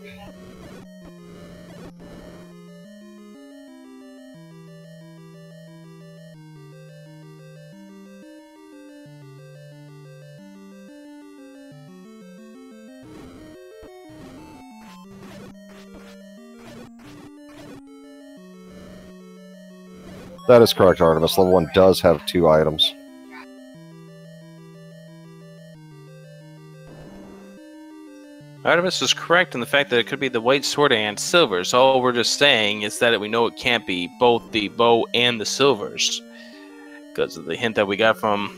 That is correct, Artemis. Level 1 does have 2 items. Artemis is correct in the fact that it could be the white sword and silvers. All we're just saying is that we know it can't be both the bow and the silvers, because of the hint that we got from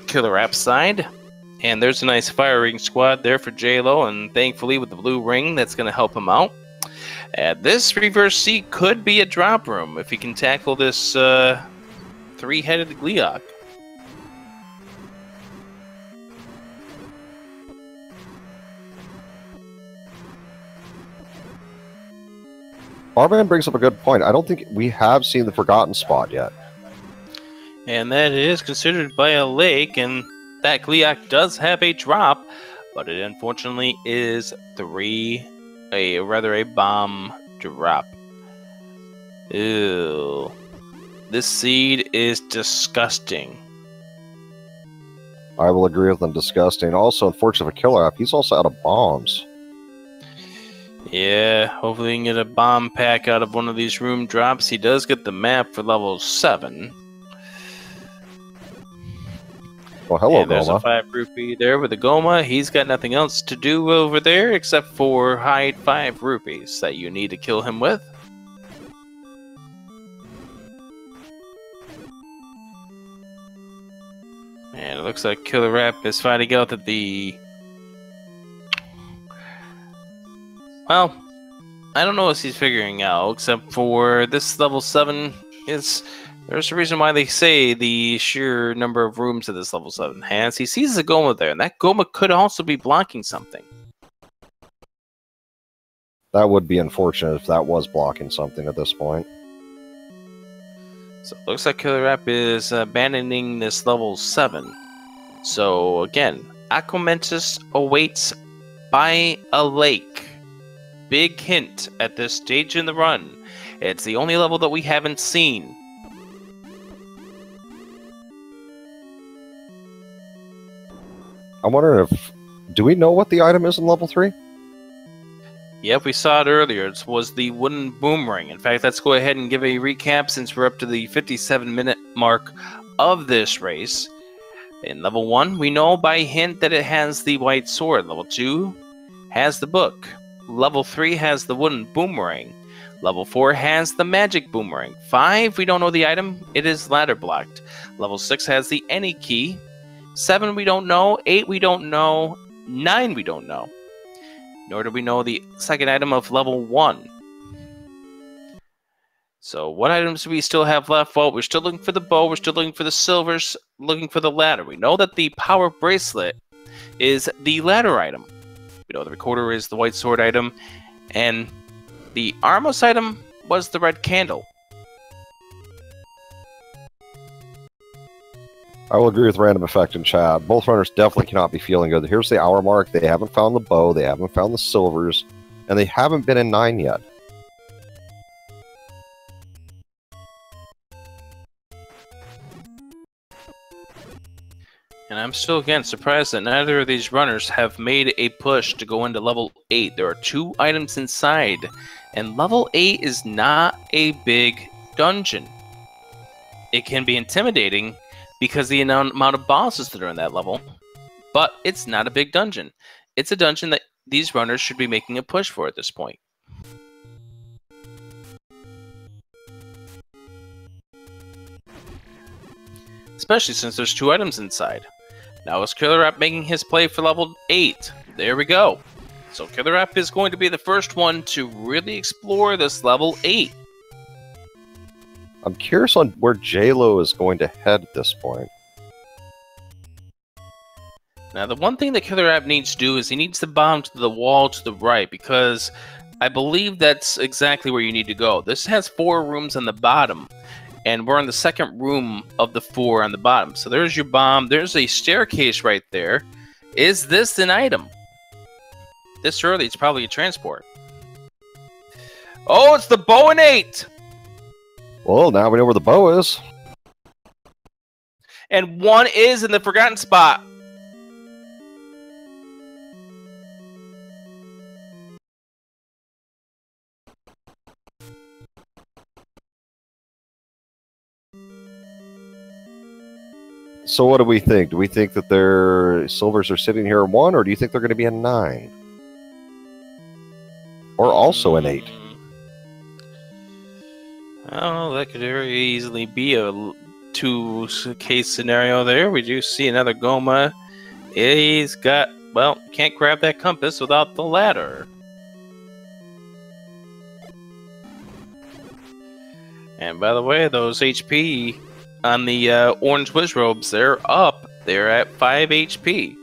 KillerApp's side. And there's a nice firing squad there for Jaylow, and thankfully with the blue ring, that's going to help him out. This reverse C could be a drop room if he can tackle this three-headed Gleeok. Barman brings up a good point. I don't think we have seen the Forgotten Spot yet. And that is considered by a lake, and that Gleeok does have a drop, but it unfortunately is a bomb drop. Ew. This seed is disgusting. I will agree with them, disgusting. Also, unfortunately for KillerApp, he's also out of bombs. Yeah, hopefully we can get a bomb pack out of one of these room drops. He does get the map for level 7. Well, hello, and there's Goma. a 5 rupee there with the Goma. He's got nothing else to do over there except for hide 5 rupees that you need to kill him with. And it looks like KillerApp is finding out that the... Well, I don't know what he's figuring out, except for this level 7 is... There's a reason why they say the sheer number of rooms that this level 7 has. He sees a Goma there, and that Goma could also be blocking something. That would be unfortunate if that was blocking something at this point. So it looks like KillerApp is abandoning this level 7. So again, Aquamentus awaits by a lake. Big hint at this stage in the run. It's the only level that we haven't seen. I'm wondering if... Do we know what the item is in level 3? Yep, we saw it earlier. It was the wooden boomerang. In fact, let's go ahead and give a recap since we're up to the 57-minute mark of this race. In level 1, we know by hint that it has the white sword. Level 2 has the book. Level 3 has the wooden boomerang. Level 4 has the magic boomerang. 5, we don't know the item. It is ladder blocked. Level 6 has the any key. 7, we don't know. 8, we don't know. 9, we don't know. Nor do we know the second item of level 1. So what items do we still have left? Well, we're still looking for the bow. We're still looking for the silvers. Looking for the ladder. We know that the power bracelet is the ladder item. We know the recorder is the white sword item. And the Armos item was the red candle. I will agree with Random Effect in chat. Both runners definitely cannot be feeling good. Here's the hour mark. They haven't found the bow. They haven't found the silvers. And they haven't been in 9 yet. And I'm still, again, surprised that neither of these runners have made a push to go into level 8. There are 2 items inside. And level 8 is not a big dungeon. It can be intimidating because the amount of bosses that are in that level. But it's not a big dungeon. It's a dungeon that these runners should be making a push for at this point. Especially since there's 2 items inside. Now is KillerApp making his play for level 8. There we go. So KillerApp is going to be the first one to really explore this level 8. I'm curious on where Jaylow is going to head at this point. Now, the one thing that KillerApp needs to do is he needs to bomb to the wall to the right, because I believe that's exactly where you need to go. This has 4 rooms on the bottom, and we're in the second room of the 4 on the bottom. So there's your bomb. There's a staircase right there. Is this an item? This early, it's probably a transport. Oh, it's the bow and 8! Well, now we know where the bow is. And 1 is in the forgotten spot. So what do we think? Do we think that their silvers are sitting here at 1, or do you think they're going to be a 9? Or also an 8? Oh, that could very easily be a 2-case scenario there. We do see another Goma. He's got, well, can't grab that compass without the ladder. And by the way, those HP on the orange whiz robes, they're up. They're at 5 HP.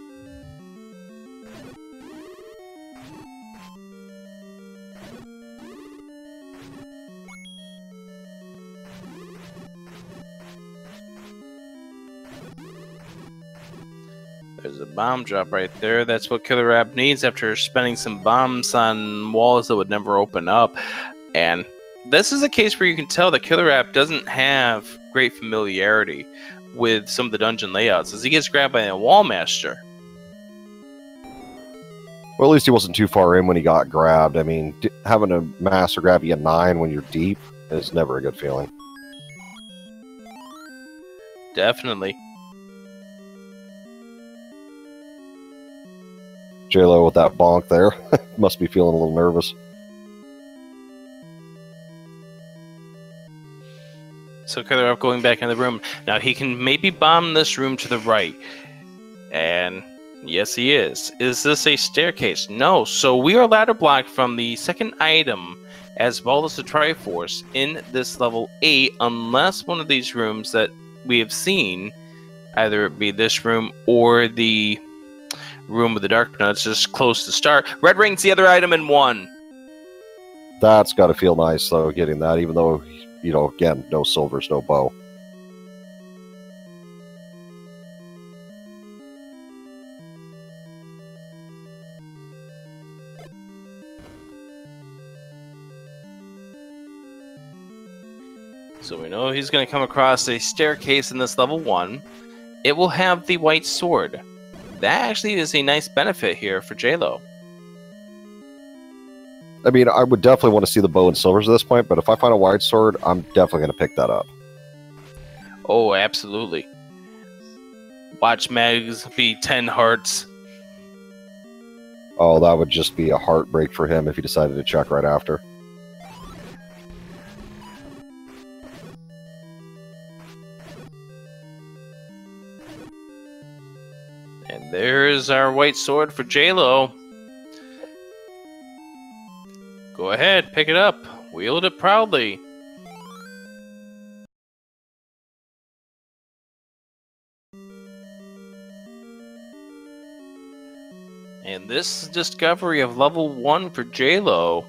There's a bomb drop right there. That's what KillerApp needs after spending some bombs on walls that would never open up. And this is a case where you can tell that KillerApp doesn't have great familiarity with some of the dungeon layouts as he gets grabbed by a wall master. Well, at least he wasn't too far in when he got grabbed. I mean, having a master grab you a 9 when you're deep is never a good feeling. Definitely. Jaylow with that bonk there must be feeling a little nervous. So KillerApp going back in the room. Now he can maybe bomb this room to the right. And yes, he is. Is this a staircase? No. So we are ladder blocked from the second item as well as the Triforce in this level 8 unless one of these rooms that we have seen, either it be this room or the room with the dark nuts, just close to start. Red ring's the other item in 1. That's got to feel nice, though, getting that, even though, you know, again, no silvers, no bow. So we know he's going to come across a staircase in this level 1. It will have the white sword. That actually is a nice benefit here for Jaylow. I mean, I would definitely want to see the bow and silvers at this point, but if I find a wide sword, I'm definitely going to pick that up. Oh, absolutely. Watch Mags be 10 hearts. Oh, that would just be a heartbreak for him if he decided to check right after. And there's our white sword for Jaylow. Go ahead, pick it up. Wield it proudly. And this discovery of level 1 for Jaylow.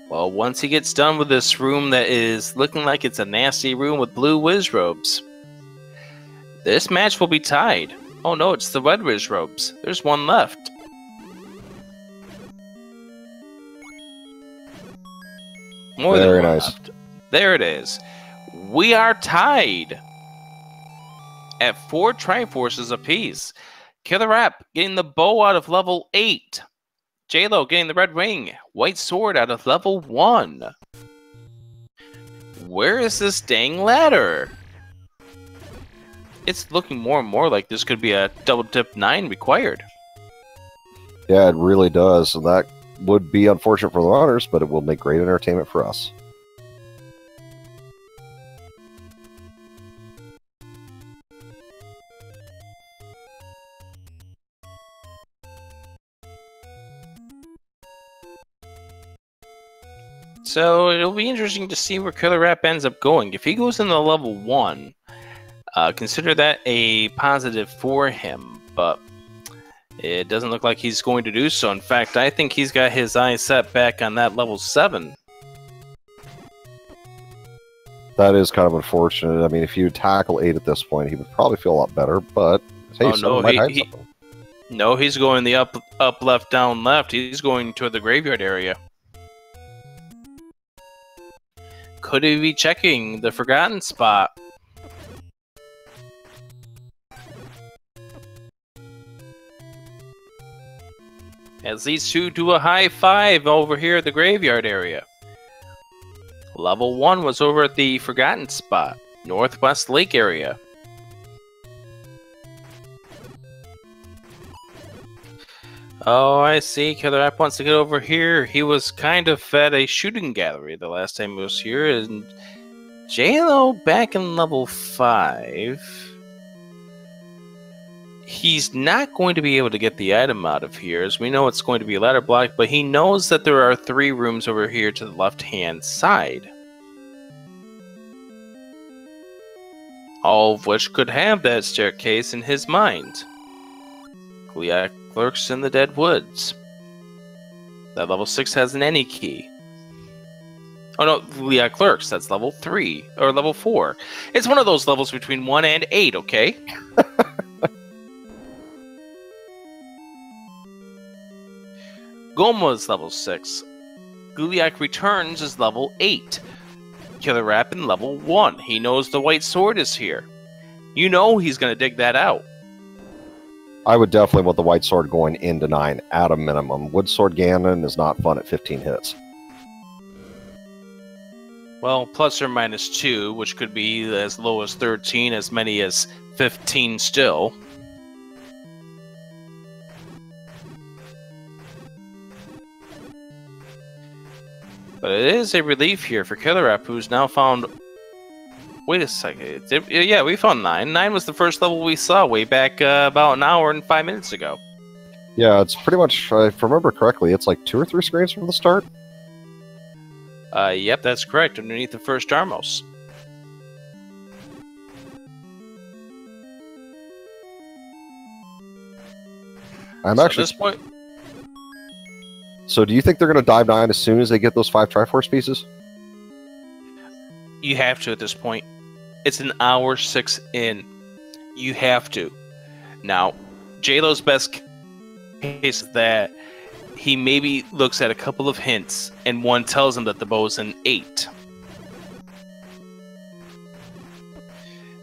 Well, once he gets done with this room that is looking like it's a nasty room with blue whiz robes, this match will be tied. Oh no, it's the red whiz robes. There's one left. More than one left. There it is. We are tied at 4 Triforces apiece. KillerApp getting the bow out of level 8. Jaylow getting the red ring. White sword out of level 1. Where is this dang ladder? It's looking more and more like this could be a double dip 9 required. Yeah, it really does. And that would be unfortunate for the runners, but it will make great entertainment for us. So it'll be interesting to see where KillerApp ends up going. If he goes into level 1, consider that a positive for him, but it doesn't look like he's going to do so. In fact, I think he's got his eyes set back on that level 7. That is kind of unfortunate. I mean, if you tackle 8 at this point, he would probably feel a lot better, but hey, might hide something. No, he's going the up, left, down, left. He's going toward the graveyard area. Could he be checking the forgotten spot? As these two do a high five over here at the graveyard area. Level 1 was over at the forgotten spot, Northwest Lake area. Oh, I see. KillerApp wants to get over here. He was kind of at a shooting gallery the last time he was here, and Jaylow back in level 5. He's not going to be able to get the item out of here, as we know it's going to be a ladder block, but he knows that there are 3 rooms over here to the left-hand side. All of which could have that staircase in his mind. Gleeok lurks in the dead woods. That level 6 has an any key. Oh no, Gleeok lurks. That's level 3 or level 4. It's one of those levels between 1 and 8. Okay. Goma's level 6. Gleeok returns is level 8. KillerApp in level 1. He knows the white sword is here. You know he's going to dig that out. I would definitely want the white sword going into 9 at a minimum. Wood sword Ganon is not fun at 15 hits. Well, plus or minus 2, which could be as low as 13, as many as 15 still. But it is a relief here for KillerApp, who's now found... Wait a second. Yeah, we found 9. 9 was the first level we saw way back about an hour and 5 minutes ago. Yeah, it's pretty much, if I remember correctly, it's like 2 or 3 screens from the start. Yep, that's correct. Underneath the first Armos. I'm actually... At this point... So do you think they're going to dive 9 as soon as they get those 5 Triforce pieces? You have to at this point. It's an hour 6 in. You have to. Now, Jaylow's best case is that he maybe looks at a couple of hints, and one tells him that the bow's an 8.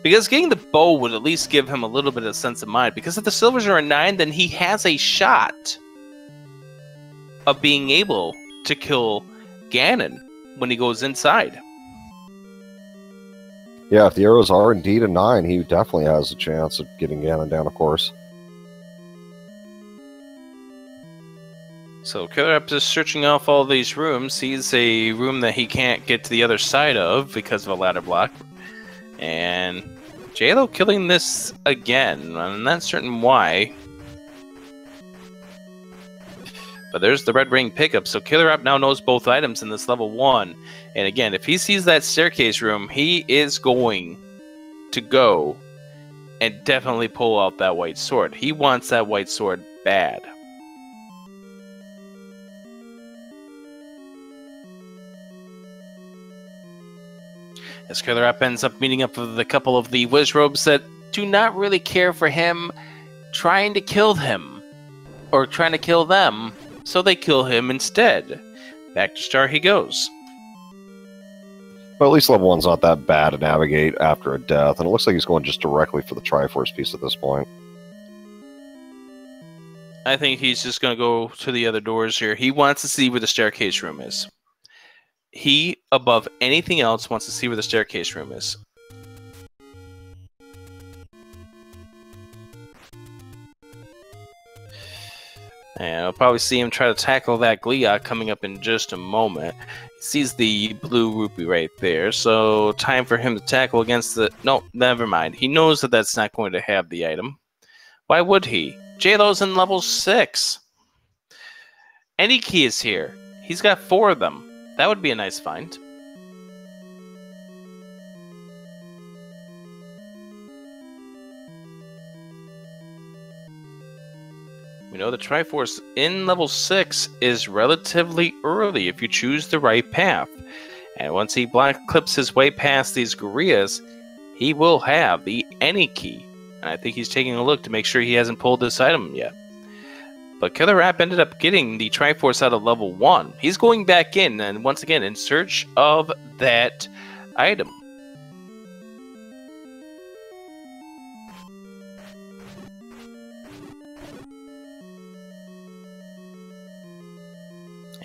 Because getting the bow would at least give him a little bit of sense of mind. Because if the silvers are a 9, then he has a shot of being able to kill Ganon when he goes inside. Yeah, if the arrows are indeed a 9, he definitely has a chance of getting Ganon down, of course. So KillerApp just searching off all these rooms, sees a room that he can't get to the other side of because of a ladder block. And Jaylow killing this again. I'm not certain why. But there's the red ring pickup, so KillerApp now knows both items in this level 1. And again, if he sees that staircase room, he is going to go and definitely pull out that white sword. He wants that white sword bad. As KillerApp ends up meeting up with a couple of the Wizrobes that do not really care for him trying to kill him, or trying to kill them, so they kill him instead. Back to Star he goes. But at least level 1's not that bad to navigate after a death, and it looks like he's going just directly for the Triforce piece at this point. I think he's just going to go to the other doors here. He wants to see where the staircase room is. He, above anything else, wants to see where the staircase room is. And I'll probably see him try to tackle that Gleeok coming up in just a moment. He sees the blue rupee right there, so time for him to tackle against the... No, never mind. He knows that that's not going to have the item. Why would he? Jaylow's in level 6. Any key is here. He's got 4 of them. That would be a nice find. We know the Triforce in level 6 is relatively early if you choose the right path. And once he clips his way past these gorillas, he will have the any key. And I think he's taking a look to make sure he hasn't pulled this item yet. But KillerApp ended up getting the Triforce out of level 1. He's going back in, and once again, in search of that item.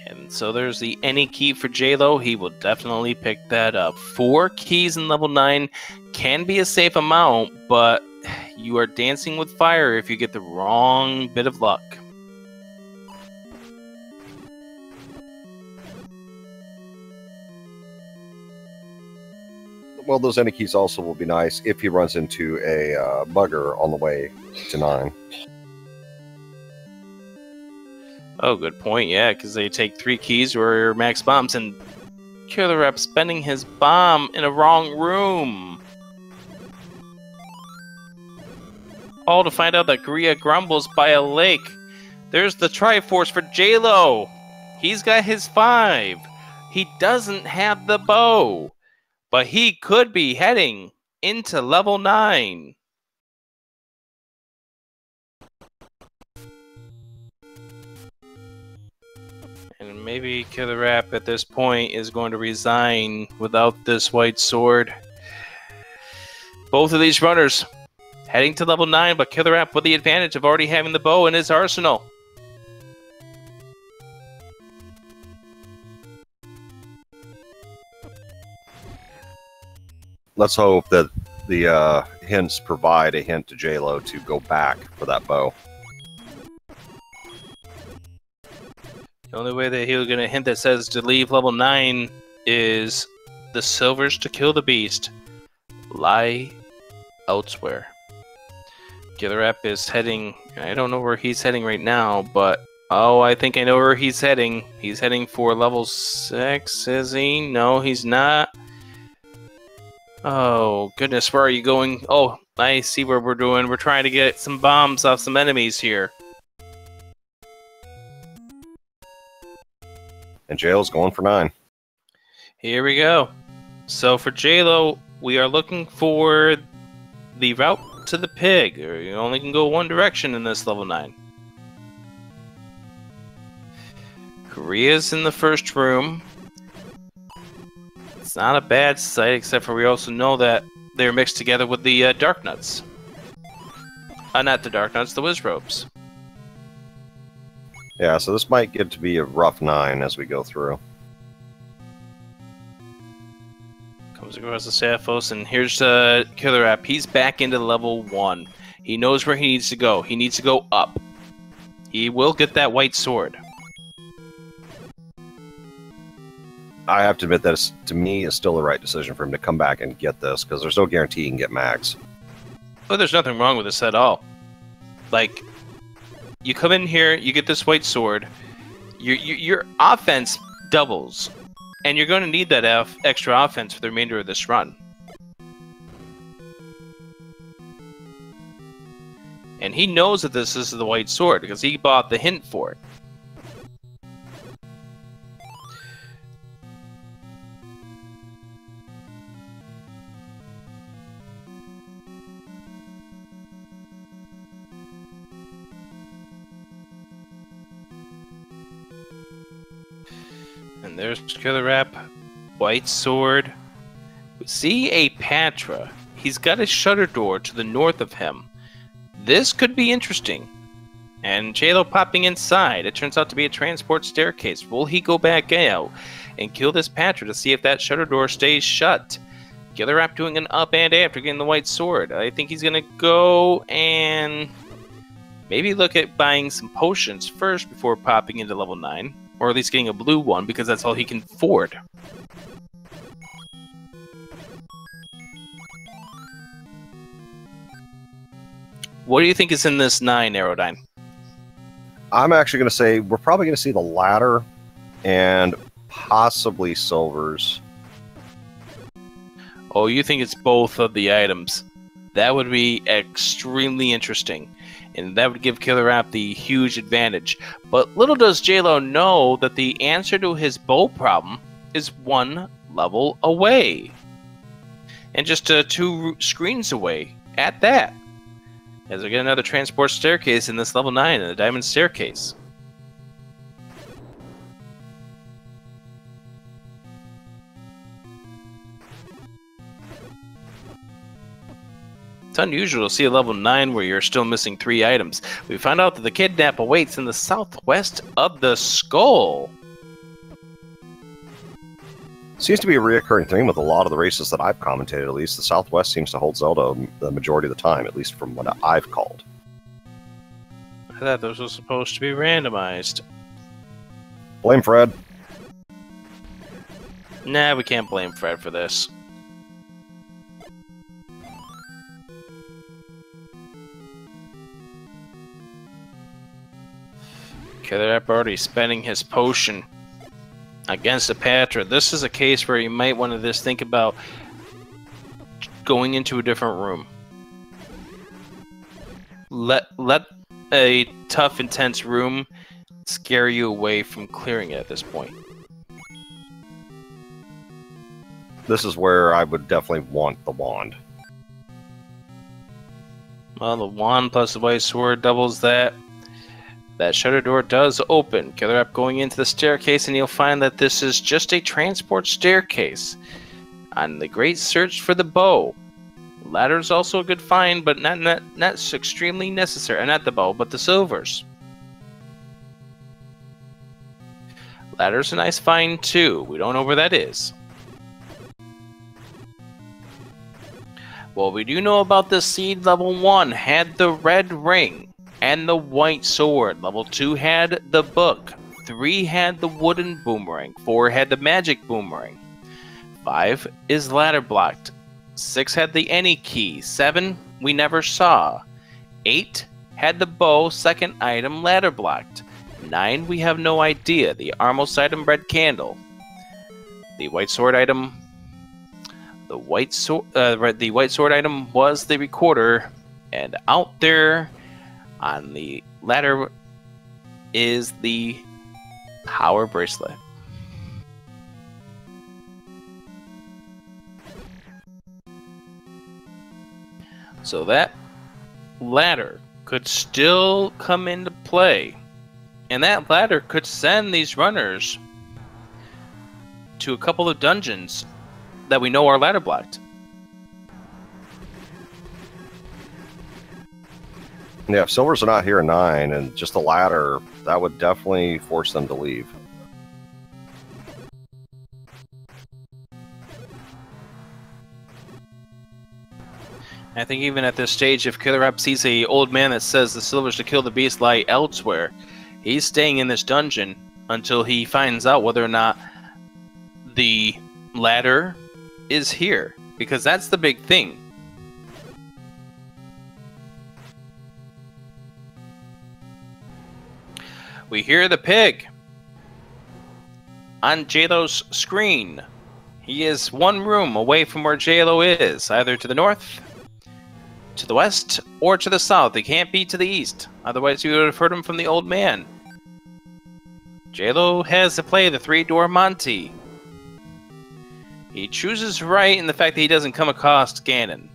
And so there's the any key for Jaylow. He will definitely pick that up. 4 keys in level 9 can be a safe amount, but you are dancing with fire if you get the wrong bit of luck. Well, those any keys also will be nice if he runs into a bugger on the way to 9. Oh, good point. Yeah, because they take 3 keys or max bombs, and KillerApp spending his bomb in a wrong room. All to find out that Gria grumbles by a lake. There's the Triforce for Jaylow. He's got his 5. He doesn't have the bow, but he could be heading into level 9. And maybe KillerApp at this point is going to resign without this white sword. Both of these runners heading to level 9, but KillerApp with the advantage of already having the bow in his arsenal. Let's hope that the hints provide a hint to Jaylow to go back for that bow. The only way that he's going to hint that says to leave level 9 is the silvers to kill the beast lie elsewhere. KillerApp is heading, I don't know where he's heading right now, but oh, I think I know where he's heading. He's heading for level 6, is he? No, he's not. Oh, goodness, where are you going? Oh, I see what we're doing. We're trying to get some bombs off some enemies here. And Jaylow's going for 9. Here we go. So for Jaylow, we are looking for the route to the pig. You only can go one direction in this level 9. Korea's in the first room. It's not a bad sight, except for we also know that they're mixed together with the Dark Nuts. Not the Dark Nuts, the Wizrobes. Yeah, so this might get to be a rough 9 as we go through. Comes across the Saphos, and here's KillerApp. He's back into level 1. He knows where he needs to go. He needs to go up. He will get that white sword. I have to admit that to me is still the right decision for him to come back and get this, because there's no guarantee he can get max. But there's nothing wrong with this at all. Like, you come in here, you get this white sword, your offense doubles, and you're going to need that extra offense for the remainder of this run. And he knows that this is the white sword, because he bought the hint for it. And there's KillerApp, white sword. We see a Patra. He's got a shutter door to the north of him. This could be interesting. And Jaylow popping inside. It turns out to be a transport staircase. Will he go back out and kill this Patra to see if that shutter door stays shut? KillerApp doing an up and after getting the white sword. I think he's going to go and maybe look at buying some potions first before popping into level 9. Or at least getting a blue one, because that's all he can afford. What do you think is in this 9, Aerodyne? I'm actually going to say we're probably going to see the ladder and possibly silvers. Oh, you think it's both of the items. That would be extremely interesting. And that would give KillerApp the huge advantage. But little does Jaylow know that the answer to his bow problem is 1 level away. And just 2 screens away at that. As we get another transport staircase in this level 9 and the diamond staircase. It's unusual to see a level 9 where you're still missing 3 items. We find out that the kidnap awaits in the southwest of the skull. Seems to be a reoccurring theme with a lot of the races that I've commentated, at least. The Southwest seems to hold Zelda the majority of the time, at least from what I've called. I thought those were supposed to be randomized. Blame Fred. Nah, we can't blame Fred for this. KillerApp already spending his potion against the Patra. This is a case where you might want to just think about going into a different room. Let a tough, intense room scare you away from clearing it at this point. This is where I would definitely want the wand. Well, the wand plus the white sword doubles that. That shutter door does open. KillerApp going into the staircase, and you'll find that this is just a transport staircase. On the great search for the bow. Ladder is also a good find, but not extremely necessary. Not the bow, but the silvers. Ladder's a nice find too. We don't know where that is. What we do know about the seed, level 1 had the red ring and the white sword. Level 2 had the book. 3 had the wooden boomerang. 4 had the magic boomerang. 5 is ladder blocked. 6 had the any key. 7 we never saw. 8 had the bow, second item, ladder blocked. 9 we have no idea. The Armos item, red candle. The white sword item. The white sword item was the recorder, and out there on the ladder is the power bracelet. So that ladder could still come into play, and that ladder could send these runners to a couple of dungeons that we know are ladder blocked. Yeah, if silvers are not here at 9 and just a ladder, that would definitely force them to leave. I think even at this stage, if KillerApp sees a old man that says the silvers to kill the beast lie elsewhere, he's staying in this dungeon until he finds out whether or not the ladder is here, because that's the big thing. We hear the pig on Jaylow's screen. He is one room away from where Jaylow is, either to the north, to the west, or to the south. He can't be to the east, otherwise you would have heard him from the old man. Jaylow has to play the 3-door Monty. He chooses right in the fact that he doesn't come across Ganon.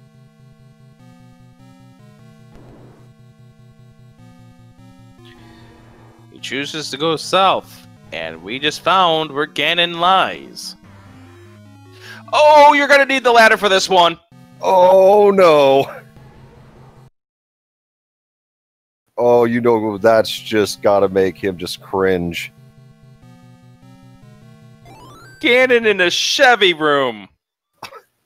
He chooses to go south, and we just found where Ganon lies. Oh, you're gonna need the ladder for this one! Oh, no! Oh, you know, that's just gotta make him just cringe. Ganon in a Chevy room!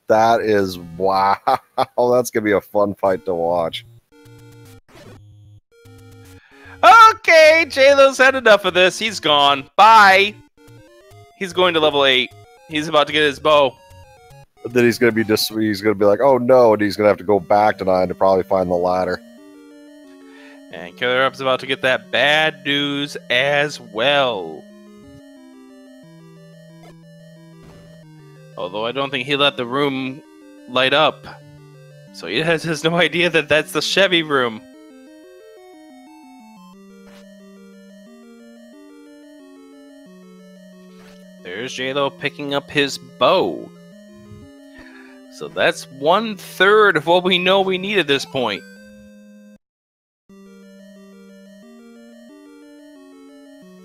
That is, wow, that's gonna be a fun fight to watch. Okay, Jaylow's had enough of this. He's gone. Bye! He's going to level 8. He's about to get his bow. Then he's gonna be like, oh no, and he's gonna have to go back to 9 to probably find the ladder. And KillerApp's about to get that bad news as well. Although I don't think he let the room light up. So he has no idea that that's the Chevy room. There's Jaylow picking up his bow. So that's 1/3 of what we know we need at this point.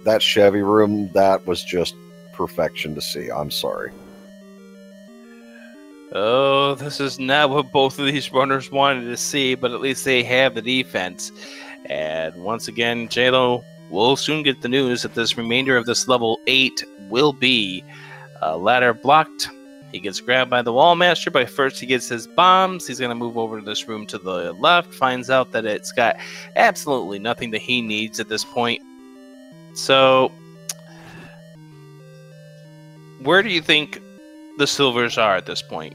That Chevy room, that was just perfection to see. I'm sorry. Oh, this is not what both of these runners wanted to see, but at least they have the defense. And once again, Jaylow will soon get the news that this remainder of this level 8 will be ladder blocked. He gets grabbed by the wall master, but first he gets his bombs. He's going to move over to this room to the left, finds out that it's got absolutely nothing that he needs at this point. So, where do you think the silvers are at this point?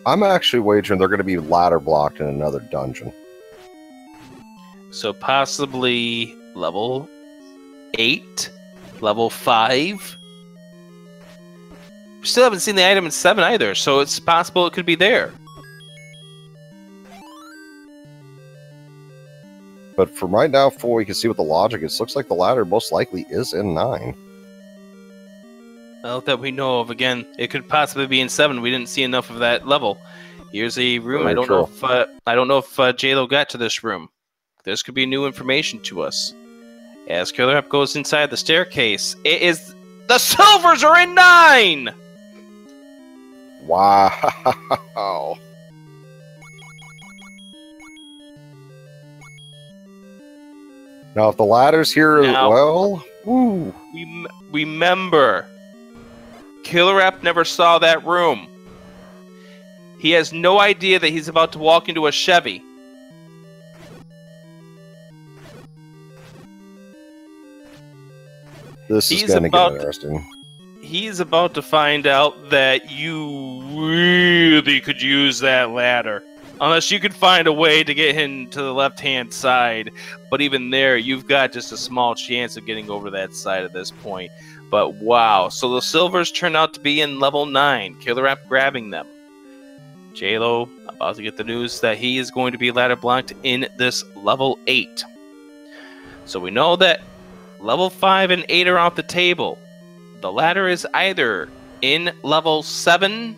I'm actually wagering they're going to be ladder blocked in another dungeon. So possibly level 8, level 5. We still haven't seen the item in 7 either, so it's possible it could be there. But from right now, before we can see what the logic is, looks like the ladder most likely is in 9. Well, that we know of. Again, it could possibly be in 7. We didn't see enough of that level. Here's a room. Very I don't true. know if Jaylow got to this room. This could be new information to us. As KillerApp goes inside the staircase, it is the silvers are in 9. Wow. Now, if the ladder's here as well, woo. Remember, KillerApp never saw that room. He has no idea that he's about to walk into a Chevy. This is going to get interesting. He's about to find out that you really could use that ladder. Unless you could find a way to get him to the left-hand side. But even there, you've got just a small chance of getting over that side at this point. But wow. So the silvers turn out to be in level 9. KillerApp grabbing them. Jaylow about to get the news that he is going to be ladder blocked in this level 8. So we know that level 5 and 8 are off the table. The ladder is either in level 7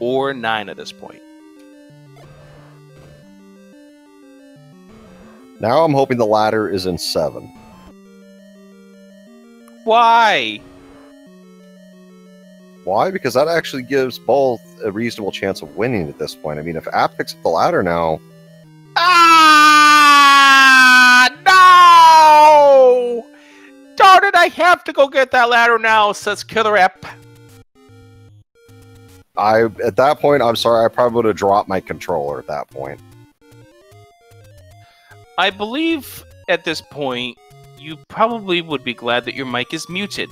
or 9 at this point. Now I'm hoping the ladder is in 7. Why? Why? Because that actually gives both a reasonable chance of winning at this point. I mean, if App picks up the ladder now... Ah! No! Darn it, I have to go get that ladder now, says KillerApp. At that point, I'm sorry, I probably would have dropped my controller at that point. I believe at this point, you probably would be glad that your mic is muted.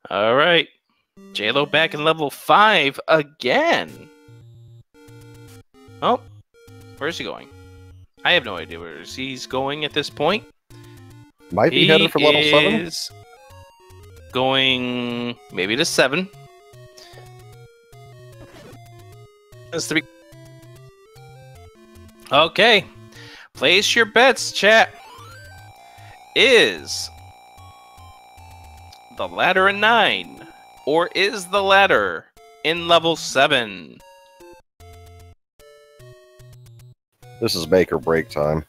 Alright. Jaylow back in level 5 again. Oh, where's he going? I have no idea where he's going at this point. Might be headed for level 7? He is going maybe to 7. That's 3. Okay. Place your bets, chat. Is the ladder in 9? Or is the ladder in level 7? This is make or break time.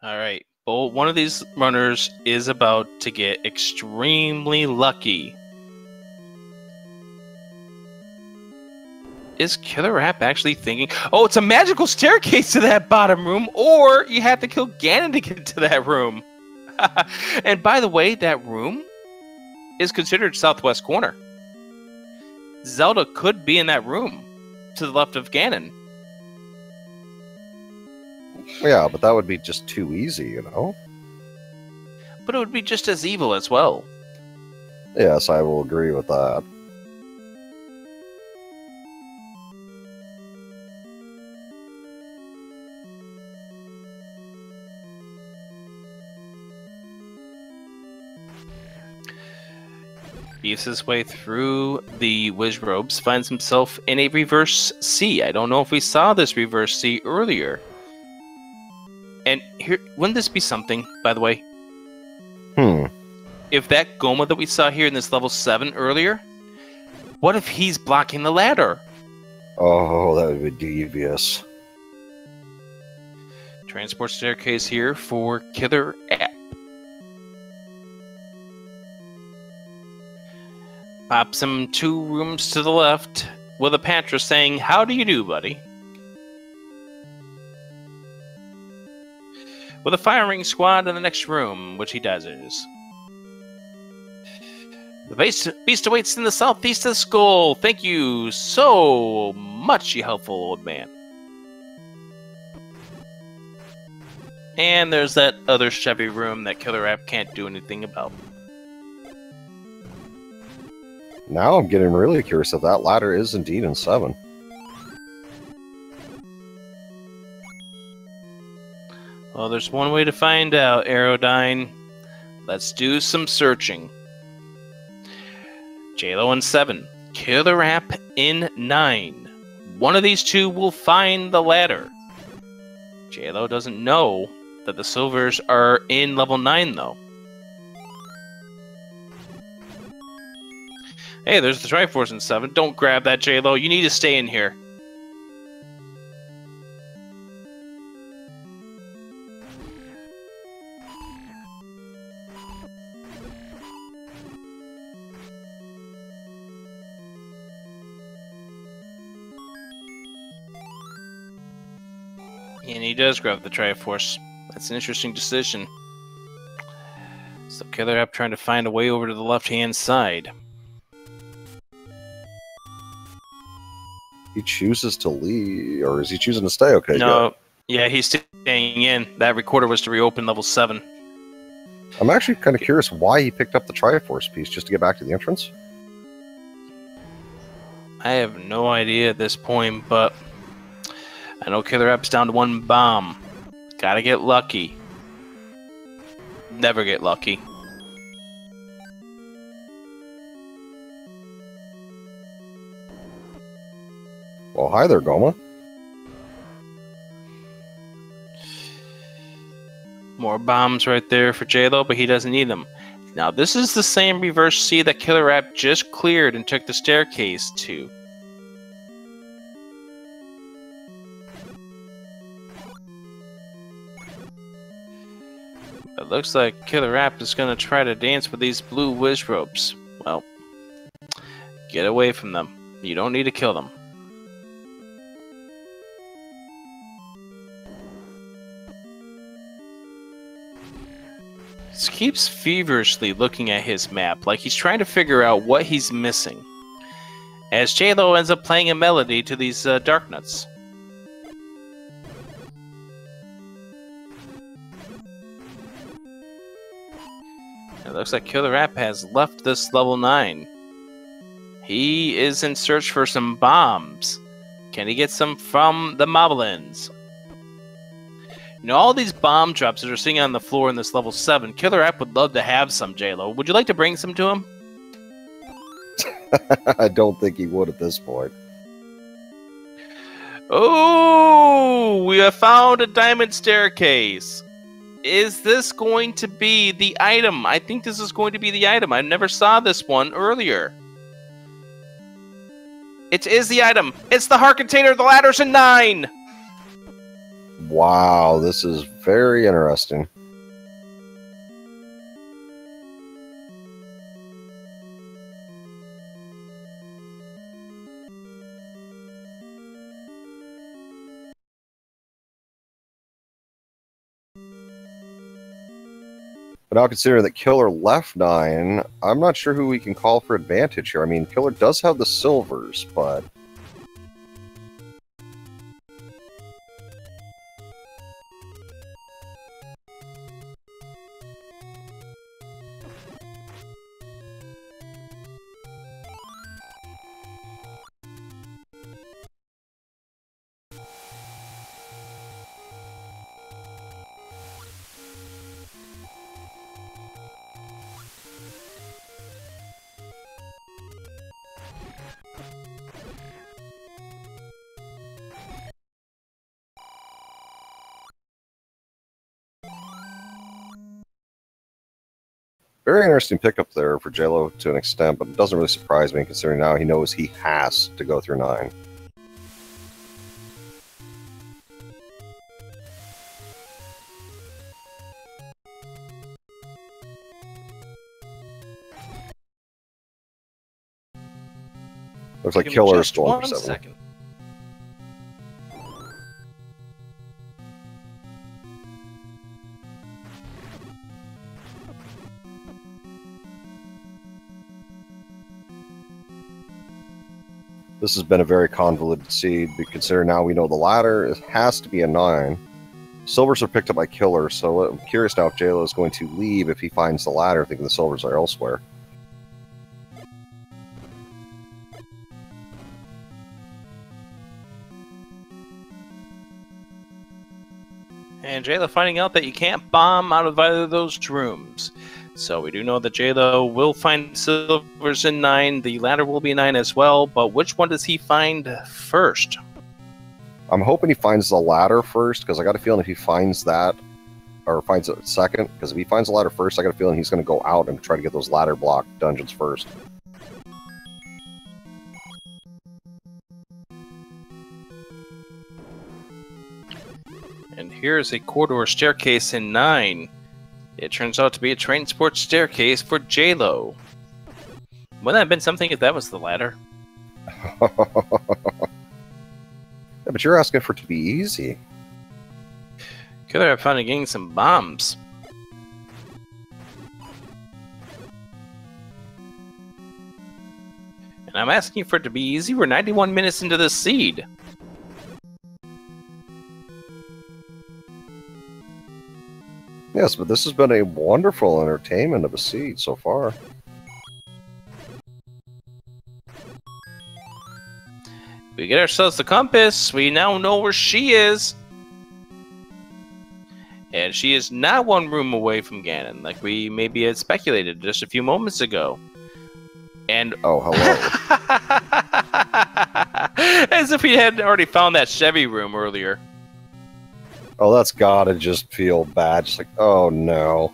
Alright. Well, one of these runners is about to get extremely lucky. Is KillerApp actually thinking, oh, it's a magical staircase to that bottom room, or you have to kill Ganon to get to that room? And by the way, that room is considered southwest corner. Zelda could be in that room to the left of Ganon. Yeah, but that would be just too easy, you know? But it would be just as evil as well. Yes, I will agree with that. Beefs his way through the Wiz Robes, finds himself in a reverse C. I don't know if we saw this reverse C earlier. And here, wouldn't this be something, by the way? If that Goma that we saw here in this level 7 earlier, what if he's blocking the ladder? Oh, that would be devious. Transport staircase here for KillerApp. Pops him 2 rooms to the left with a Patra saying, "How do you do, buddy?" With a firing squad in the next room, which he does is. The beast awaits in the southeast of the skull. Thank you so much, you helpful old man. And there's that other Chevy room that Killer App can't do anything about. Now I'm getting really curious if that ladder is indeed in 7. Well, there's one way to find out, Aerodyne. Let's do some searching. Jaylow in 7, Killer App in 9. One of these two will find the ladder. Jaylow doesn't know that the silvers are in level 9, though. Hey, there's the Triforce in 7. Don't grab that, Jaylow. You need to stay in here. And he does grab the Triforce. That's an interesting decision. So Killer App trying to find a way over to the left-hand side. He chooses to leave, or is he choosing to stay? Okay, no, good. Yeah, he's staying in. That recorder was to reopen level 7. I'm actually kind of curious why he picked up the Triforce piece, just to get back to the entrance? I have no idea at this point, but I know Killer App's down to 1 bomb. Gotta get lucky. Never get lucky. Well, hi there, Goma. More bombs right there for Jaylow, but he doesn't need them. Now, this is the same reverse C that Killer App just cleared and took the staircase to. It looks like Killer App is going to try to dance with these blue whiz ropes. Well, get away from them. You don't need to kill them. He keeps feverishly looking at his map, like he's trying to figure out what he's missing. As Jaylow ends up playing a melody to these dark nuts. It looks like Killer App has left this level 9. He is in search for some bombs. Can he get some from the Moblins? You know, all these bomb drops that are sitting on the floor in this level 7, Killer App would love to have some, Jaylow. Would you like to bring some to him? I don't think he would at this point. Oh, we have found a diamond staircase. Is this going to be the item? I think this is going to be the item. I never saw this one earlier. It is the item. It's the heart container. The ladder's in 9. Wow, this is very interesting. But now considering that Killer left 9, I'm not sure who we can call for advantage here. I mean, Killer does have the silvers, but... Very interesting pickup there for Jaylow to an extent, but it doesn't really surprise me considering now he knows he has to go through 9. Looks like Killer is going for 7. Second. This has been a very convoluted seed, but considering now we know the ladder, it has to be a 9. Silvers are picked up by Killer, so I'm curious now if Jaylow is going to leave if he finds the ladder, thinking the silvers are elsewhere. And Jaylow finding out that you can't bomb out of either of those rooms. So we do know that Jaylow will find silvers in 9. The ladder will be 9 as well, but which one does he find first? I'm hoping he finds the ladder first, because I got a feeling if he finds that, or finds it second, because if he finds the ladder first, I got a feeling he's going to go out and try to get those ladder block dungeons first. And here's a corridor staircase in 9. It turns out to be a transport staircase for Jaylow. Wouldn't that have been something if that was the ladder? Yeah, but you're asking for it to be easy. Killer have found getting some bombs. And I'm asking for it to be easy. We're 91 minutes into the seed. Yes, but this has been a wonderful entertainment of a seed so far. We get ourselves the compass. We now know where she is. And she is not one room away from Ganon, like we maybe had speculated just a few moments ago. And oh, hello. As if we hadn't already found that Chevy room earlier. Oh, that's gotta just feel bad. Just like, oh no.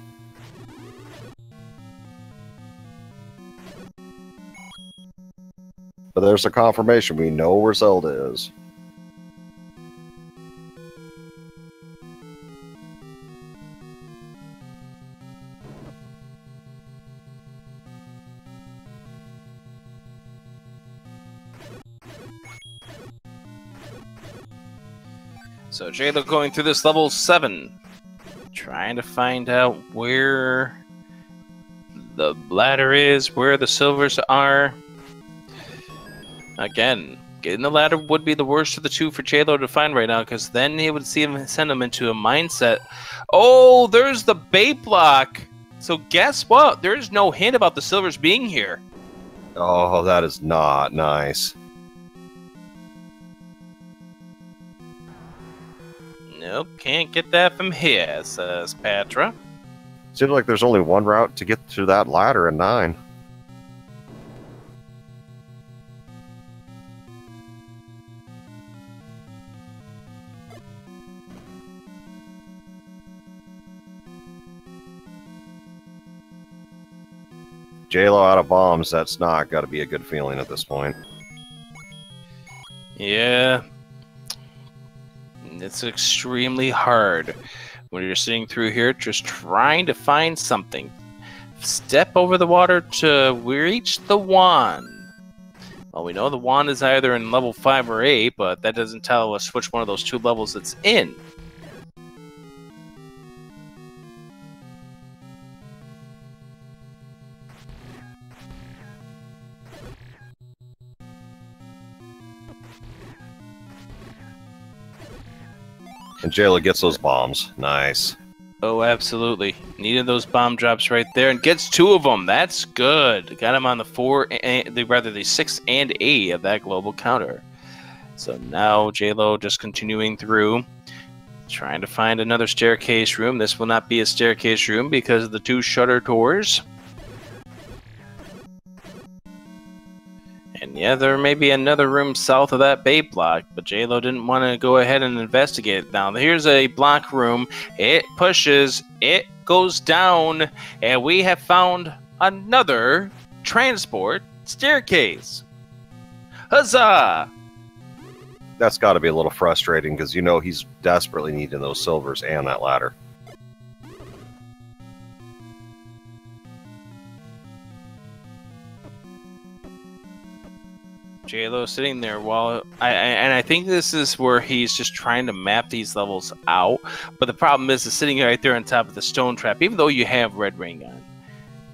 But there's a confirmation. We know where Zelda is. So Jaylow going through this level 7, trying to find out where the ladder is, where the silvers are. Again, getting the ladder would be the worst of the two for Jaylow to find right now, because then he would send him into a mindset. Oh, there's the bait block. So guess what? There's no hint about the silvers being here. Oh, that is not nice. Nope, can't get that from here, says Patra. Seems like there's only one route to get to that ladder in 9. Jaylow out of bombs, that's not got to be a good feeling at this point. Yeah. It's extremely hard when you're sitting through here just trying to find something. Step over the water to reach the wand. Well, we know the wand is either in level 5 or 8, but that doesn't tell us which one of those 2 levels it's in. And Jaylow gets those bombs. Nice. Oh, absolutely. Needed those bomb drops right there, and gets 2 of them. That's good. Got him on the 4, the 6 and 8 of that global counter. So now Jaylow just continuing through, trying to find another staircase room. This will not be a staircase room because of the 2 shutter doors. And yeah, there may be another room south of that bait block, but Jaylow didn't want to go ahead and investigate it. Now, here's a block room. It pushes, it goes down, and we have found another transport staircase. Huzzah! That's got to be a little frustrating, because you know he's desperately needing those silvers and that ladder. Jaylow sitting there while I think this is where he's just trying to map these levels out. But the problem is sitting right there on top of the stone trap, even though you have red ring on,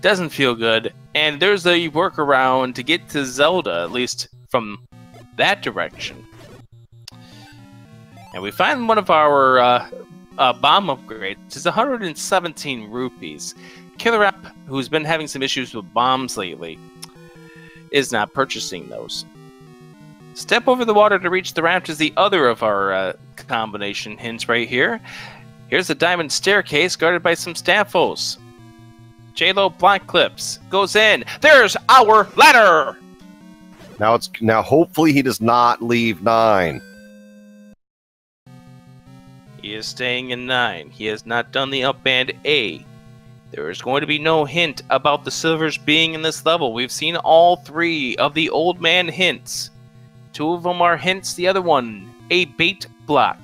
doesn't feel good. And there's a workaround to get to Zelda, at least from that direction. And we find one of our bomb upgrades is 117 rupees. KillerApp, who's been having some issues with bombs lately, is not purchasing those. Step over the water to reach the ramp is the other of our combination hints right here. Here's a diamond staircase guarded by some staffos. Jaylow black clips goes in. There's our ladder. Now hopefully he does not leave 9. He is staying in 9. He has not done the up and A. There is going to be no hint about the silvers being in this level. We've seen all 3 of the old man hints. 2 of them are hints, the other one, a bait block.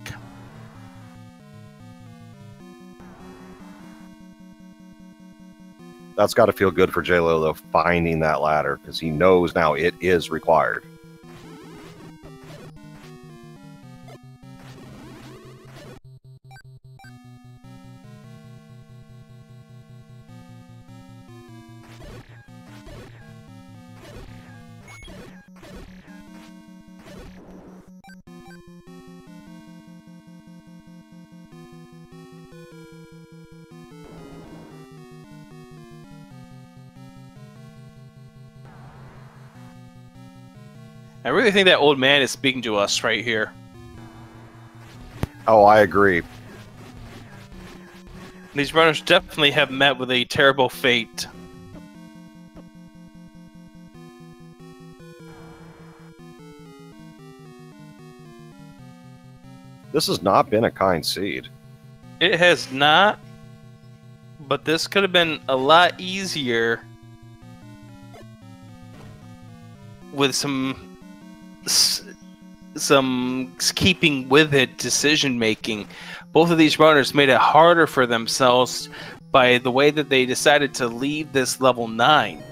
That's got to feel good for Jaylow, though, finding that ladder, because he knows now it is required. I really think that old man is speaking to us right here. Oh, I agree. These runners definitely have met with a terrible fate. This has not been a kind seed. It has not, but this could have been a lot easier with some keeping with it decision making. Both of these runners made it harder for themselves by the way that they decided to leave this level 9.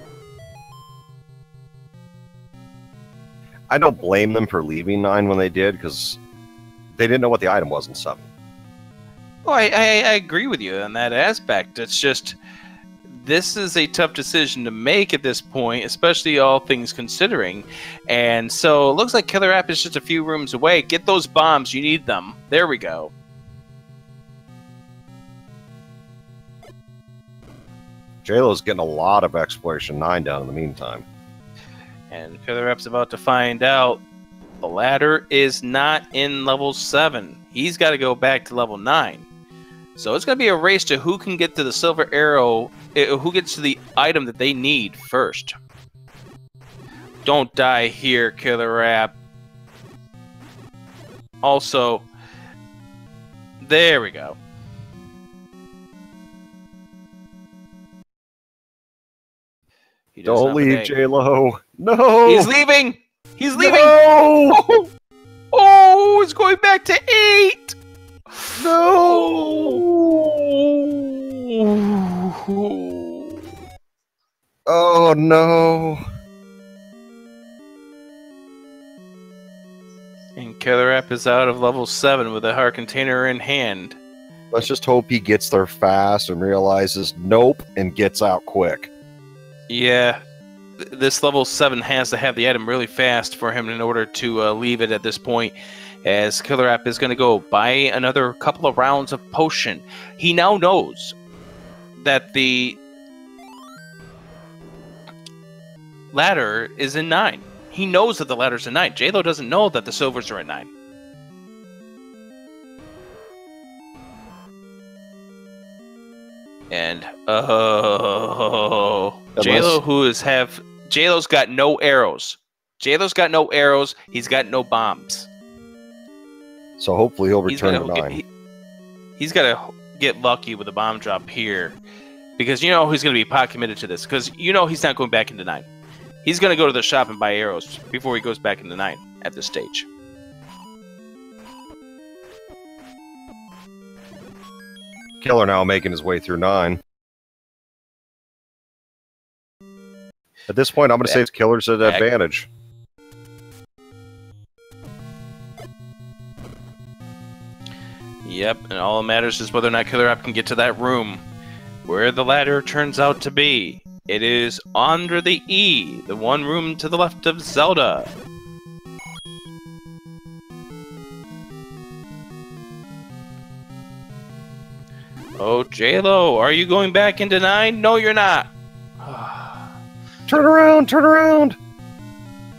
I don't blame them for leaving 9 when they did, because they didn't know what the item was in 7. Oh, I agree with you on that aspect. It's just, this is a tough decision to make at this point, especially all things considering. And so it looks like KillerApp is just a few rooms away. Get those bombs. You need them. There we go. Jaylow's getting a lot of Exploration 9 down in the meantime. And KillerApp's about to find out the ladder is not in level 7. He's got to go back to level 9. So it's going to be a race to who can get to the silver arrow, who gets to the item that they need first. Don't die here, KillerApp. Also, there we go. Don't leave, Jaylow. No! He's leaving! He's leaving! No! Oh, it's going back to 8! No! Oh, no. And KillerApp is out of level 7 with a heart container in hand. Let's just hope he gets there fast and realizes nope and gets out quick. Yeah, this level 7 has to have the item really fast for him in order to leave it at this point, as KillerApp is going to go buy another couple of rounds of potion. He now knows that the ladder is in 9. He knows that the ladder's in 9. Jaylow doesn't know that the silvers are in 9. And Jaylow's got no arrows. Jaylow's got no arrows. He's got no bombs. So hopefully he'll return to 9. He's got to get lucky with a bomb drop here, because you know he's going to be pot committed to this. Because you know he's not going back into 9. He's going to go to the shop and buy arrows before he goes back into 9 at this stage. Killer now making his way through 9. At this point, I'm going to say it's Killer's at advantage. Yep, and all that matters is whether or not KillerApp can get to that room where the ladder turns out to be. It is under the E, the one room to the left of Zelda. Oh, Jaylow, are you going back into 9? No, you're not. Turn around, turn around.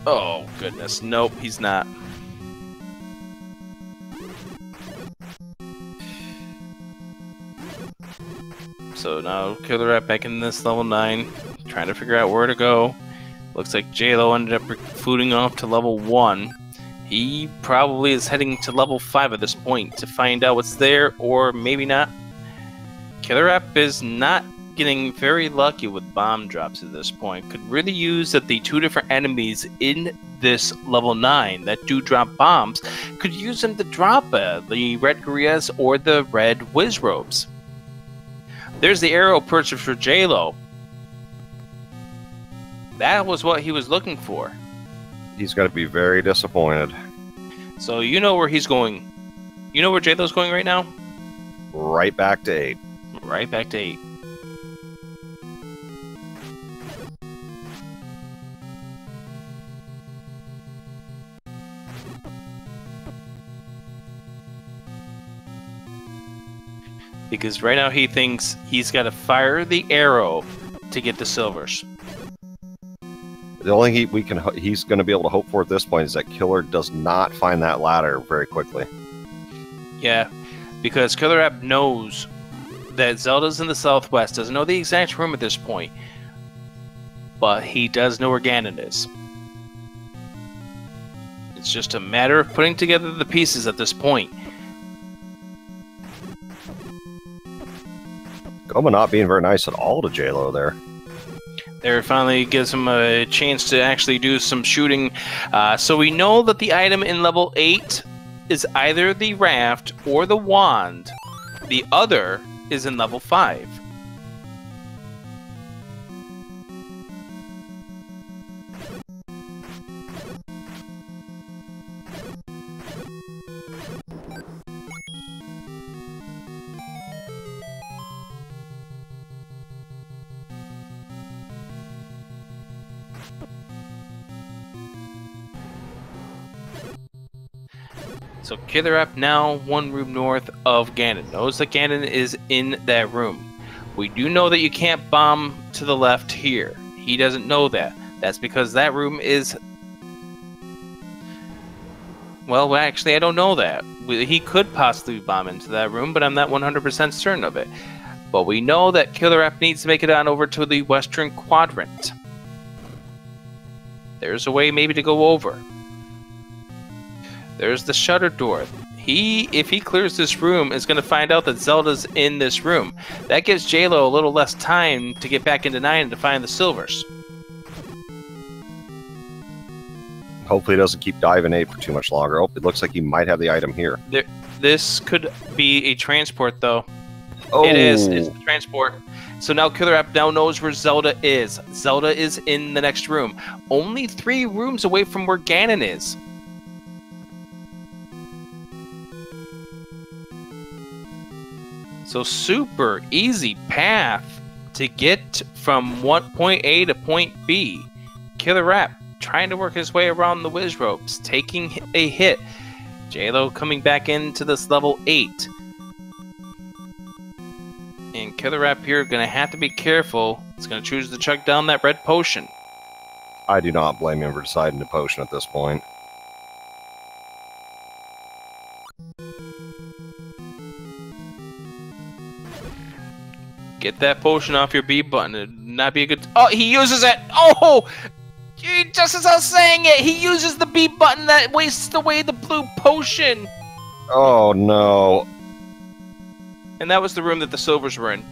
Oh, goodness. Nope, he's not. So now KillerApp back in this level 9, trying to figure out where to go. Looks like Jaylow ended up recruiting off to level 1. He probably is heading to level 5 at this point to find out what's there, or maybe not. KillerApp is not getting very lucky with bomb drops at this point. Could really use that the 2 different enemies in this level 9 that do drop bombs could use them to drop the red gorillas or the red whiz robes. There's the arrow purchase for Jaylow. That was what he was looking for. He's got to be very disappointed. So you know where he's going. You know where Jaylow's going right now? Right back to 8. Right back to 8. Because right now he thinks he's got to fire the arrow to get the silvers. The only thing he's going to be able to hope for at this point is that Killer does not find that ladder very quickly. Yeah, because KillerApp knows that Zelda's in the southwest, doesn't know the exact room at this point, but he does know where Ganon is. It's just a matter of putting together the pieces at this point. Goma not being very nice at all to Jaylow there. There finally gives him a chance to actually do some shooting. So we know that the item in level 8 is either the raft or the wand. The other is in level 5. So KillerApp now 1 room north of Ganon. Knows that Ganon is in that room. We do know that you can't bomb to the left here. He doesn't know that. That's because that room is... Well, actually, I don't know that. He could possibly bomb into that room, but I'm not 100% certain of it. But we know that KillerApp needs to make it on over to the western quadrant. There's a way maybe to go over. There's the shutter door. If he clears this room, is going to find out that Zelda's in this room. That gives Jaylow a little less time to get back into 9 and to find the silvers. Hopefully he doesn't keep diving 8 for too much longer. Oh, it looks like he might have the item here. This could be a transport, though. Oh. It is. It's a transport. So now KillerApp now knows where Zelda is. Zelda is in the next room. Only 3 rooms away from where Ganon is. So super easy path to get from point A to point B. KillerApp trying to work his way around the whiz ropes, taking a hit. Jaylow coming back into this level 8. And KillerApp here going to have to be careful. He's going to choose to chug down that red potion. I do not blame him for deciding to potion at this point. Get that potion off your B button. It'd not be a good... Oh, he uses it! Oh! Just as I was saying it, he uses the B button that wastes away the blue potion! Oh, no. And that was the room that the silvers were in.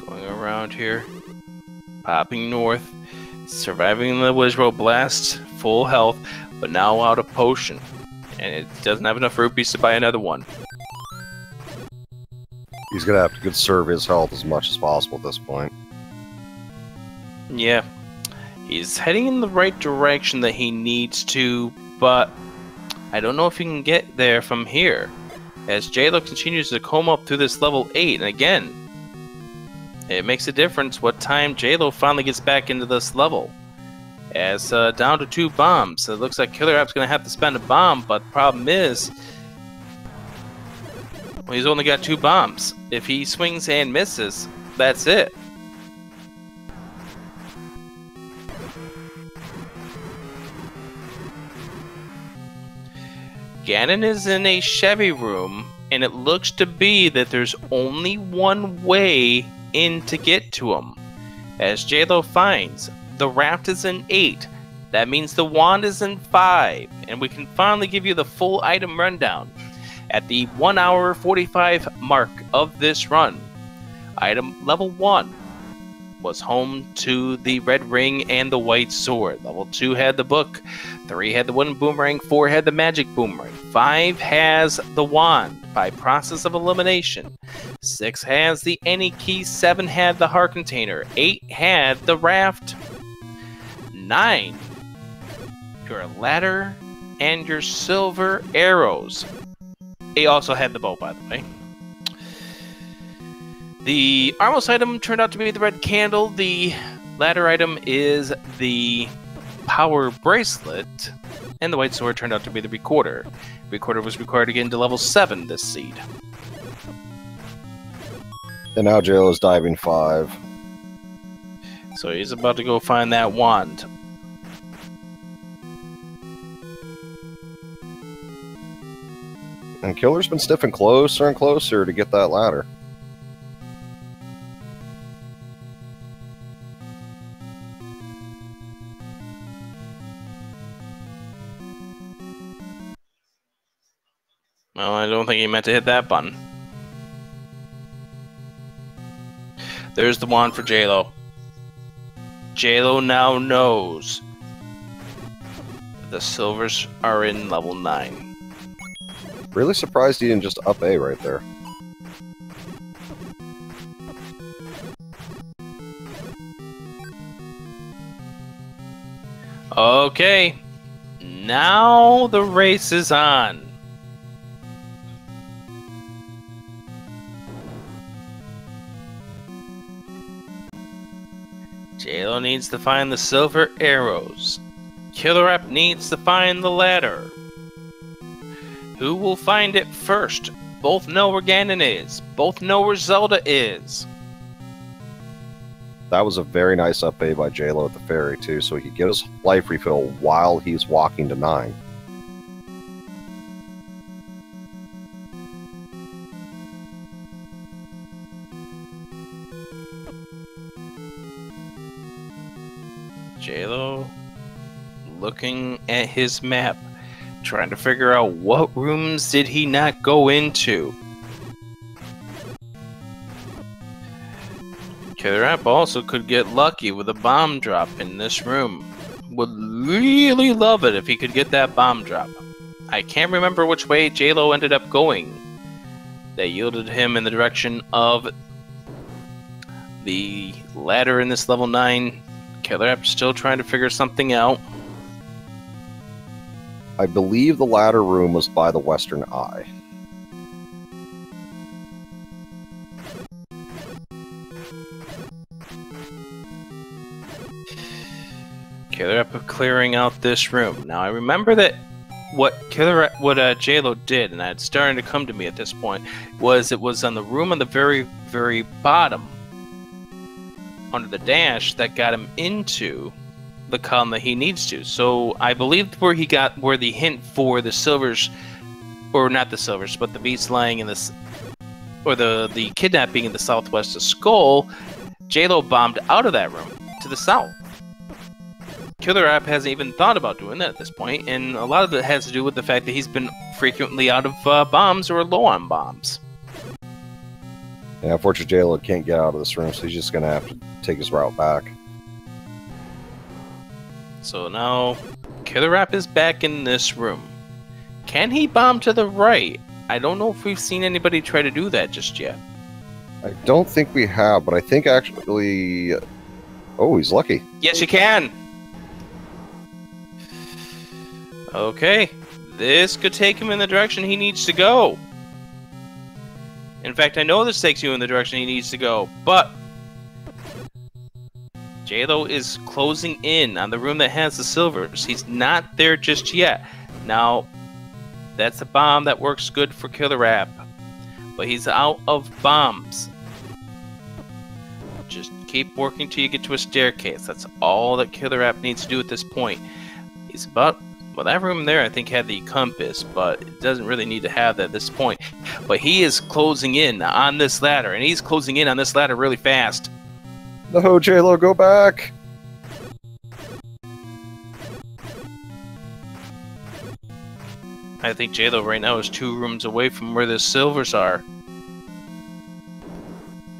Going around here. Popping north. Surviving the Wizrobe Blast. Full health. But now out of potion. And it doesn't have enough rupees to buy another one. He's going to have to conserve his health as much as possible at this point. Yeah. He's heading in the right direction that he needs to, but I don't know if he can get there from here. As Jaylow continues to comb up through this level 8, and again, It makes a difference what time Jaylow finally gets back into this level. As down to 2 bombs. So it looks like KillerApp's going to have to spend a bomb, but the problem is, well, he's only got 2 bombs. If he swings and misses, that's it. Ganon is in a Chevy room, and it looks to be that there's only one way in to get to him. As Jaylow finds, the raft is in 8. That means the wand is in 5, and we can finally give you the full item rundown at the 1 hour 45 mark of this run. Item level 1 was home to the red ring and the white sword. Level 2 had the book. 3 had the wooden boomerang. 4 had the magic boomerang. 5 has the wand by process of elimination. 6 has the any key. 7 had the heart container. 8 had the raft. 9, your ladder and your silver arrows. 8 also had the bow, by the way. The Armos item turned out to be the red candle. The ladder item is the power bracelet. And the white sword turned out to be the recorder. Recorder was required to get into level 7 this seed. And now Jaylow is diving 5. So he's about to go find that wand. And Killer's been sniffing closer and closer to get that ladder. Well, I don't think he meant to hit that button. There's the wand for Jaylow. Jaylow now knows the silvers are in level 9. Really surprised he didn't just up A right there. Okay, now the race is on. Jaylow needs to find the silver arrows. KillerApp needs to find the ladder. Who will find it first? Both know where Ganon is. Both know where Zelda is. That was a very nice up A by Jaylow at the ferry, too, so he could get his life refill while he's walking to 9. Jaylow looking at his map, trying to figure out what rooms did he not go into. KillerApp also could get lucky with a bomb drop in this room. Would really love it if he could get that bomb drop. I can't remember which way Jaylow ended up going. That yielded him in the direction of the ladder in this level 9. KillerApp still trying to figure something out. I believe the ladder room was by the western eye. KillerApp clearing out this room. Now I remember that what Jaylow did, and it's starting to come to me at this point, was it was on the room on the very, very bottom, under the dash, that got him into the column that he needs to. So I believe where the hint for the silvers, or not the silvers, but the beast lying in this, or the kidnapping in the southwest of Skull, Jaylow bombed out of that room to the south. KillerApp hasn't even thought about doing that at this point, and a lot of it has to do with the fact that he's been frequently out of bombs or low on bombs. Yeah, unfortunately, Jaylow can't get out of this room, so he's just going to have to take his route back. So now, KillerApp is back in this room. Can he bomb to the right? I don't know if we've seen anybody try to do that just yet. I don't think we have, but I think actually... Oh, he's lucky. Yes, you can! Okay, this could take him in the direction he needs to go. In fact, I know this takes you in the direction he needs to go, but Jaylow is closing in on the room that has the silvers. He's not there just yet. Now, that's a bomb that works good for KillerApp, but he's out of bombs. Just keep working till you get to a staircase. That's all that KillerApp needs to do at this point. He's about... Well, that room there, I think, had the compass, but it doesn't really need to have that at this point. But he is closing in on this ladder, and he's closing in on this ladder really fast. No, Jaylow, go back! I think Jaylow right now is 2 rooms away from where the silvers are.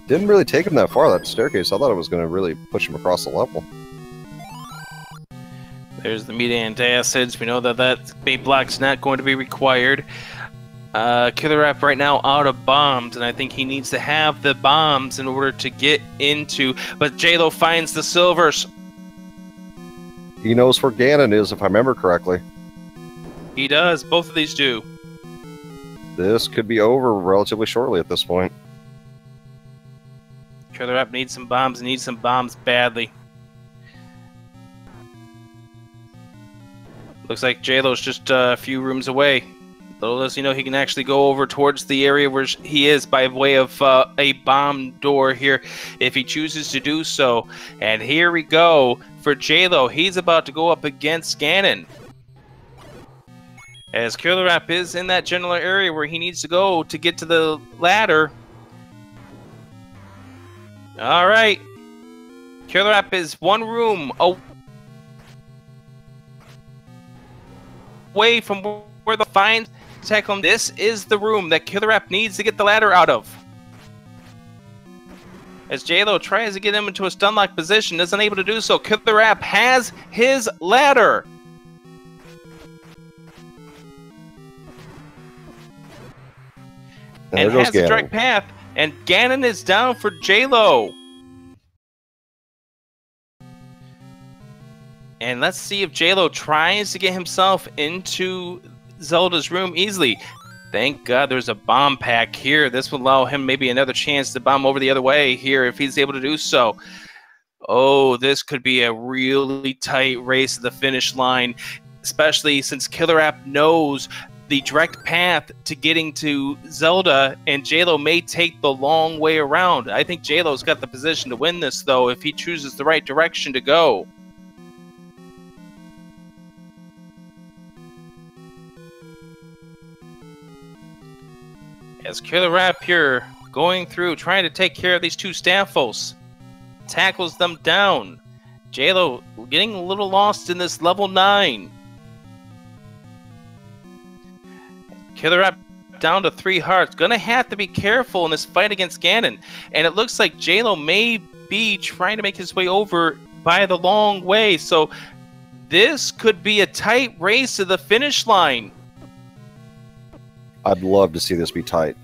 Didn't really take him that far, that staircase. I thought it was going to really push him across the level. There's the meat antacids. We know that that bait block's not going to be required. KillerApp right now out of bombs, and I think he needs to have the bombs in order to get into... But Jaylow finds the silvers. He knows where Ganon is, if I remember correctly. He does. Both of these do. This could be over relatively shortly at this point. KillerApp needs some bombs, needs some bombs badly. Looks like Jaylow's just a few rooms away. Little does he know he can actually go over towards the area where he is by way of a bomb door here if he chooses to do so. And here we go for Jaylow. He's about to go up against Ganon. As KillerApp is in that general area where he needs to go to get to the ladder. Alright. KillerApp is 1 room away from where the fine tackle him. This is the room that KillerApp needs to get the ladder out of. As Jaylow tries to get him into a stun-lock position, is unable to do so. KillerApp has his ladder. And has a direct path, and Ganon is down for Jaylow. And let's see if Jaylow tries to get himself into Zelda's room easily. Thank God there's a bomb pack here. This will allow him maybe another chance to bomb over the other way here if he's able to do so. Oh, this could be a really tight race to the finish line, especially since KillerApp knows the direct path to getting to Zelda, and Jaylow may take the long way around. I think Jaylow's got the position to win this, though, if he chooses the right direction to go. As KillerApp here going through, trying to take care of these 2 Staffos. Tackles them down. Jaylow getting a little lost in this level 9. KillerApp down to 3 hearts. Gonna have to be careful in this fight against Ganon. And it looks like Jaylow may be trying to make his way over by the long way. So this could be a tight race to the finish line. I'd love to see this be tight.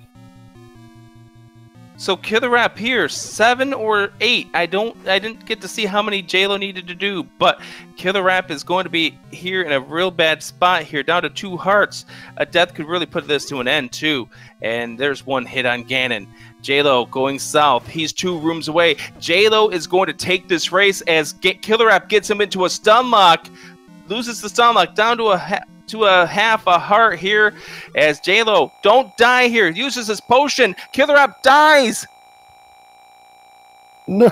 So KillerApp here, 7 or 8. I didn't get to see how many Jaylow needed to do, but KillerApp is going to be here in a real bad spot here, down to 2 hearts. A death could really put this to an end too. And there's 1 hit on Ganon. Jaylow going south. He's 2 rooms away. Jaylow is going to take this race as KillerApp gets him into a stun lock. Loses the stun lock down to a half a heart here as Jaylow, don't die here, uses his potion. KillerApp dies. No!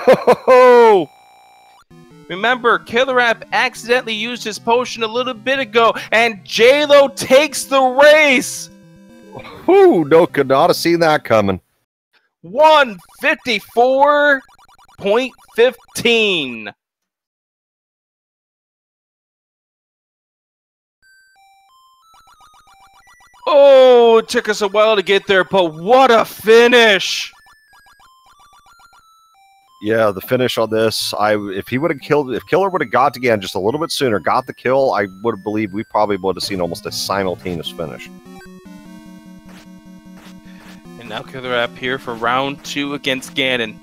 Remember, KillerApp accidentally used his potion a little bit ago, and Jaylow takes the race. Whew, no, could not have seen that coming. 154.15. Oh, it took us a while to get there, but what a finish! Yeah, the finish on this, if Killer would have got to Ganon just a little bit sooner, got the kill, I would have believed we probably would have seen almost a simultaneous finish. And now KillerApp here for round 2 against Ganon.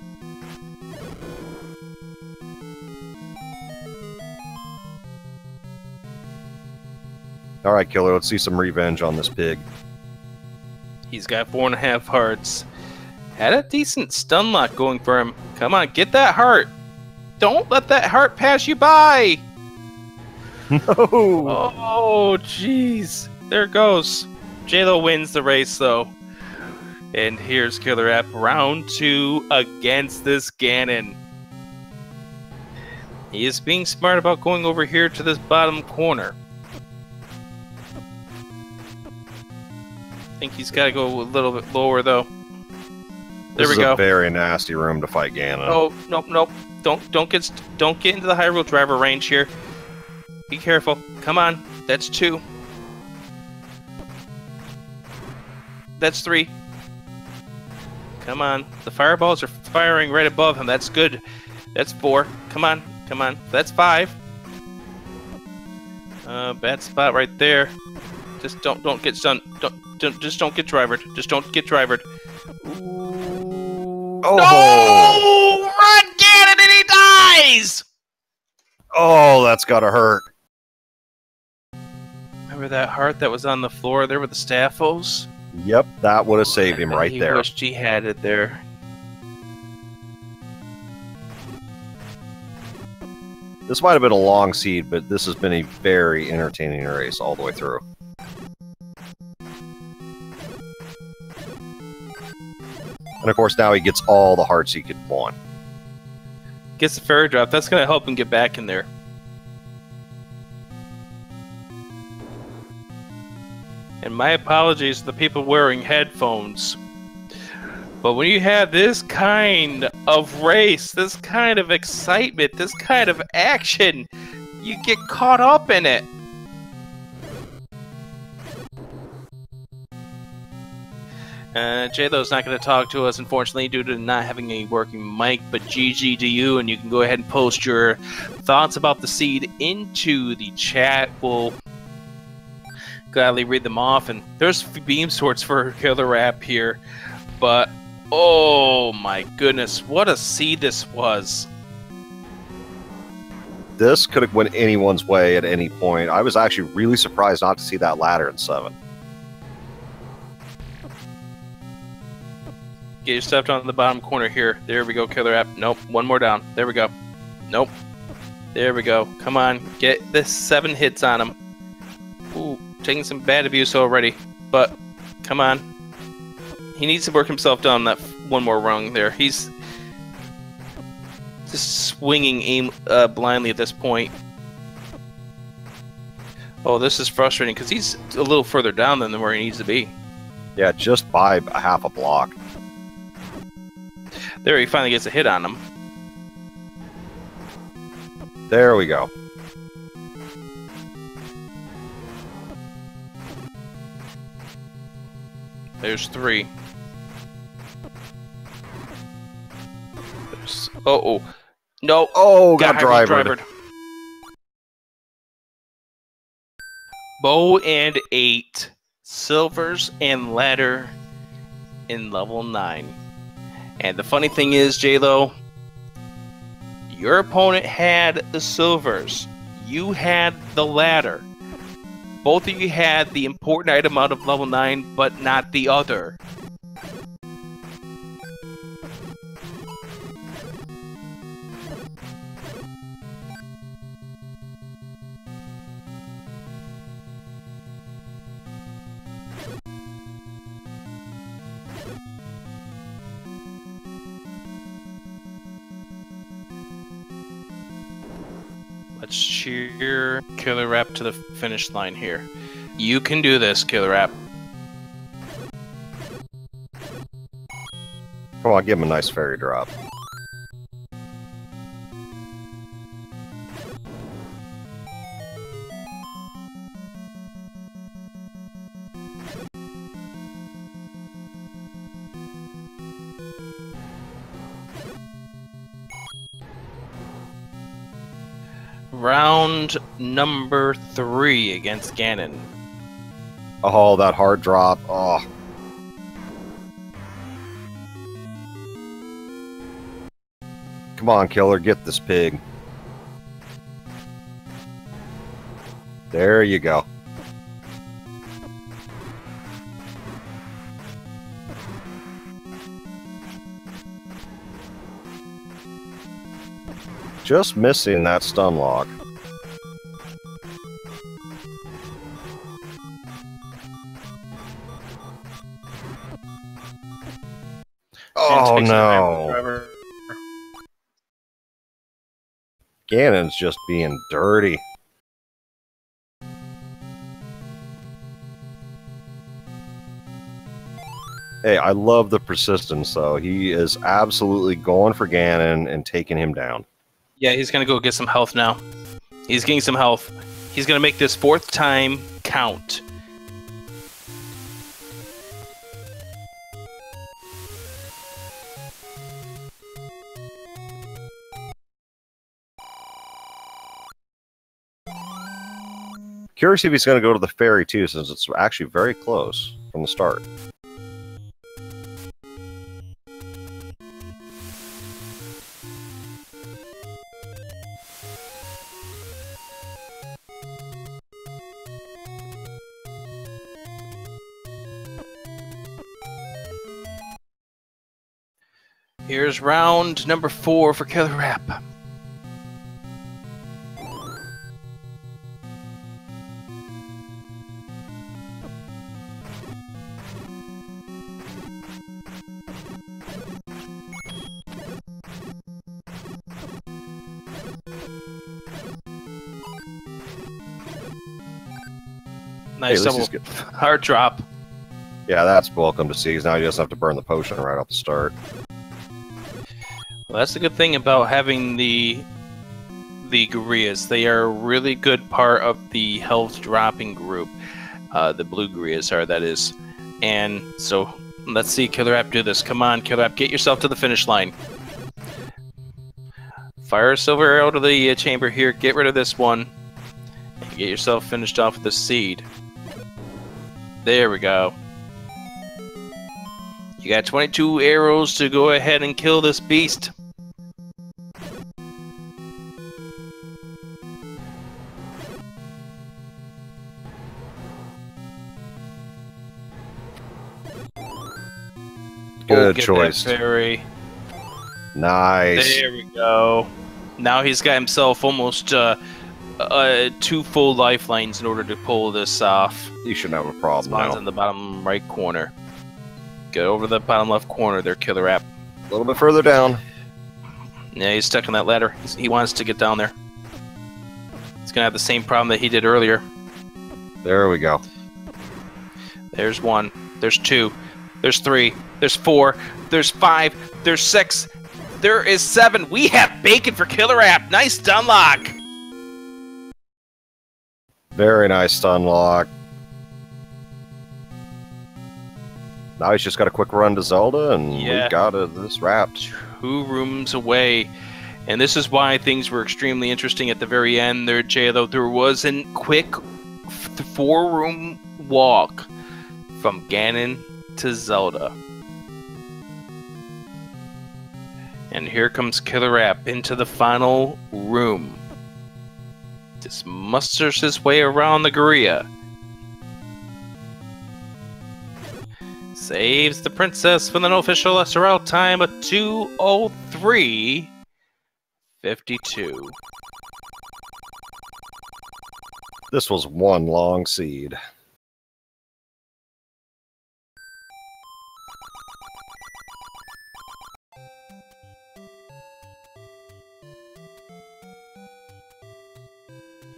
All right, Killer, let's see some revenge on this pig. He's got 4.5 hearts. Had a decent stun lock going for him. Come on, get that heart. Don't let that heart pass you by! No! Oh, jeez. There it goes. Jaylow wins the race, though. And here's KillerApp round 2 against this Ganon. He is being smart about going over here to this bottom corner. I think he's got to go a little bit lower, though. There we go. This is a very nasty room to fight Ganon. Oh, nope. Don't get into the Hyrule driver range here. Be careful. Come on. That's 2. That's 3. Come on. The fireballs are firing right above him. That's good. That's 4. Come on. That's 5. Bad spot right there. Just don't get stunned. Just don't get drivered. Just don't get drivered. Ooh. Oh! No! Run, Ganon, and he dies! Oh, that's gotta hurt. Remember that heart that was on the floor there with the staffos? Yep, that would have saved him right there. He wished he had it there. This might have been a long seed, but this has been a very entertaining race all the way through. And of course, now he gets all the hearts he could want. Gets the fairy drop. That's going to help him get back in there. And my apologies to the people wearing headphones. But when you have this kind of race, this kind of excitement, this kind of action, you get caught up in it. Jaylow's not going to talk to us, unfortunately, due to not having a working mic, but GG to you, and you can go ahead and post your thoughts about the seed into the chat. We'll gladly read them off, and there's beam swords for KillerApp here, but oh my goodness, what a seed this was. This could have went anyone's way at any point. I was actually really surprised not to see that ladder in 7. Get your stuff down in the bottom corner here. There we go, KillerApp. Nope, one more down. There we go. Nope. There we go. Come on, get this 7 hits on him. Ooh, taking some bad abuse already, but come on. He needs to work himself down that one more rung there. He's just swinging blindly at this point. Oh, this is frustrating because he's a little further down than where he needs to be. Yeah, just by a half a block. There, he finally gets a hit on him. There we go. There's 3. There's... Oh. No. Oh, got drivered. Bow and 8. Silvers and ladder in level 9. And the funny thing is, Jaylow, your opponent had the silvers. You had the ladder. Both of you had the important item out of level 9, but not the other. Let's cheer KillerApp to the finish line here. You can do this, KillerApp. Come on, give him a nice fairy drop. Round number 3 against Ganon. Oh, that hard drop. Oh. Come on, Killer, get this pig. There you go. just missing that stun lock. Oh no! Ganon's just being dirty. Hey, I love the persistence, though. He is absolutely going for Ganon and taking him down. Yeah, he's going to go get some health now. He's getting some health. He's going to make this 4th time count. Curious if he's going to go to the ferry, too, since it's actually very close from the start. Here's round number 4 for KillerApp. Nice double hard drop. Yeah, that's welcome to see, because now he doesn't have to burn the potion right off the start. Well, that's the good thing about having the Gurias. They are a really good part of the health dropping group. The blue Gurias are, that is. And so, let's see KillerApp do this. Come on, KillerApp, get yourself to the finish line. Fire a silver arrow to the chamber here. Get rid of this one. And get yourself finished off with the seed. There we go. You got 22 arrows to go ahead and kill this beast. Good choice. Fairy. Nice. There we go. Now he's got himself almost 2 full lifelines in order to pull this off. You shouldn't have a problem Spawns now. in the bottom right corner. Get over the bottom left corner there, KillerApp. A little bit further down. Yeah, he's stuck on that ladder. He wants to get down there. He's gonna have the same problem that he did earlier. There we go. There's 1. There's 2. There's 3. There's 4. There's 5. There's 6. There is 7. We have bacon for KillerApp. Nice stun lock. Very nice stun lock. Now he's just got a quick run to Zelda, and we got this wrapped. 2 rooms away. And this is why things were extremely interesting at the very end there, Jaylow. There was a quick 4-room walk from Ganon to Zelda. And here comes KillerApp into the final room. Just musters his way around the Guria. Saves the princess with an official SRL time of 2:03:52. This was one long seed.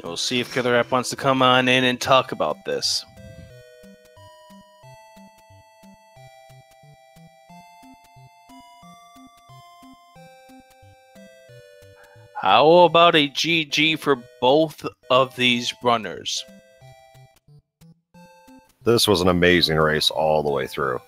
We'll see if KillerApp wants to come on in and talk about this. How about a GG for both of these runners? This was an amazing race all the way through.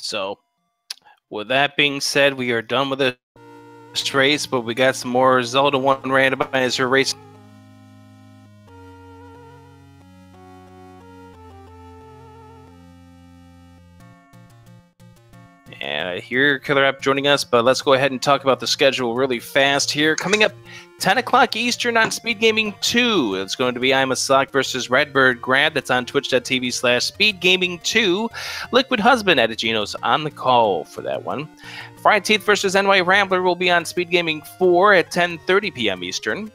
So, with that being said, we are done with it. race, but we got some more Zelda 1 randomizer race. And I hear Killer App joining us, but let's go ahead and talk about the schedule really fast here. Coming up 10 o'clock Eastern on Speed Gaming 2. It's going to be I'm a Sock versus Redbird Grab. That's on twitch.tv/speedgaming2. Liquid Husband at Geno's on the call for that one. Fried Teeth versus NY Rambler will be on Speed Gaming 4 at 10:30 p.m. Eastern.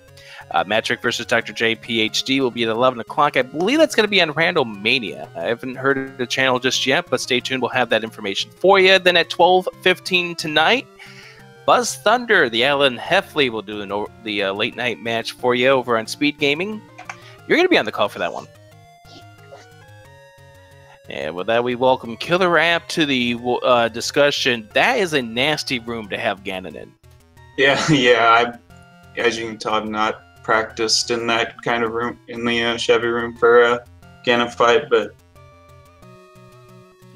Matrick versus Dr. J PhD will be at 11 o'clock. I believe that's going to be on Randomania. I haven't heard of the channel just yet, but stay tuned. We'll have that information for you. Then at 12:15 tonight, Buzz Thunder, the Alan Heffley, will do the late night match for you over on Speed Gaming. You're going to be on the call for that one. And with that, we welcome Killer App to the discussion. That is a nasty room to have Ganon in. Yeah. As you can tell, I'm not practiced in that kind of room, in the Chevy room for a Ganon fight, but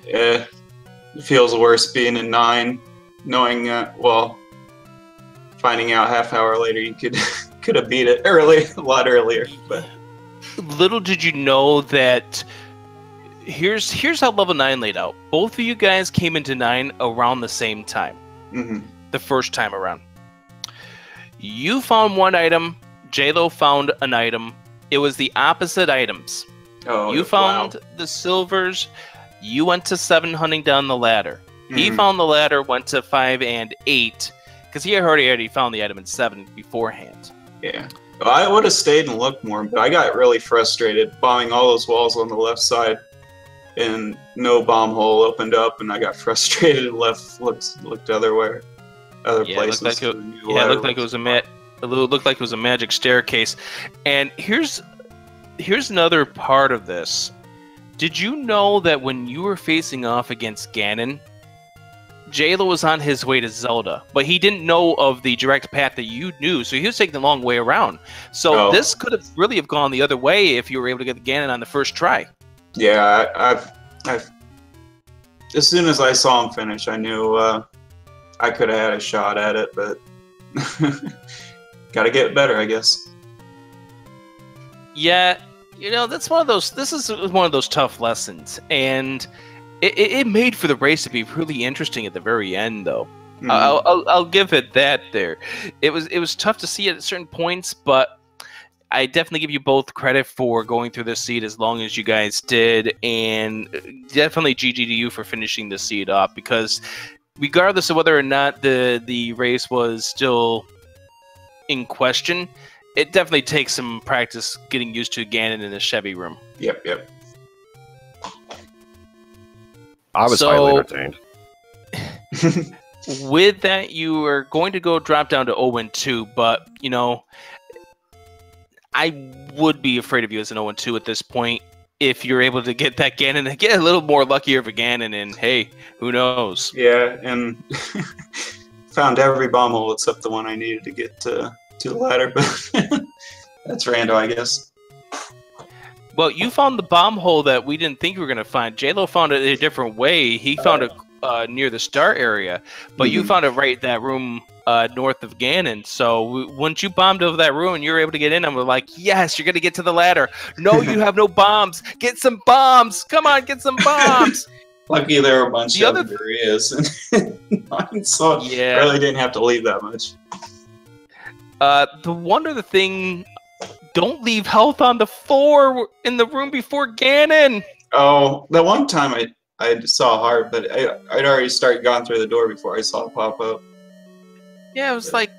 it feels worse being in 9, knowing finding out half hour later you could have beat it a lot earlier. But little did you know that here's how level 9 laid out. Both of you guys came into 9 around the same time. The first time around. You found one item, Jaylow found an item. It was the opposite items. Oh, you found the silvers. You went to 7 hunting down the ladder. He found the ladder, went to 5 and 8, because he already found the item in 7 beforehand. Yeah. Well, I would have stayed and looked more, but I got really frustrated bombing all those walls on the left side, and no bomb hole opened up, and I got frustrated and looked other places. It looked like it was a magic staircase. And here's another part of this. Did you know that when you were facing off against Ganon, Jaylow was on his way to Zelda, but he didn't know of the direct path that you knew, so he was taking the long way around. So this could have really gone the other way if you were able to get the Ganon on the first try. Yeah, I've as soon as I saw him finish, I knew I could have had a shot at it, but gotta get better, I guess. Yeah, that's one of those. This is one of those tough lessons, and it made for the race to be really interesting at the very end, though. I'll give it that. There, it was tough to see at certain points, but I definitely give you both credit for going through this seed as long as you guys did, and definitely GG to you for finishing the seed off, because regardless of whether or not the race was still in question, it definitely takes some practice getting used to Ganon in the Chevy room. Yep. I was highly entertained. With that, you are going to go drop down to 0-2, but, I would be afraid of you as an 0-2 at this point. If you're able to get that Ganon, get a little more luckier of a Ganon, and hey, who knows? Yeah, and found every bomb hole except the one I needed to get to the ladder, but that's rando, I guess. Well, you found the bomb hole that we didn't think we were going to find. Jaylow found it a different way. He found it near the start area, but you found it right that room north of Ganon. So once you bombed over that room and you were able to get in, and we're like, yes, you're going to get to the ladder. No, you have no bombs. Get some bombs. Come on, get some bombs. Lucky there were a bunch of areas. So I really didn't have to leave that much. The one other thing, don't leave health on the floor in the room before Ganon. Oh, the one time I saw heart, but I'd already gone through the door before I saw it pop up. Yeah, it was like,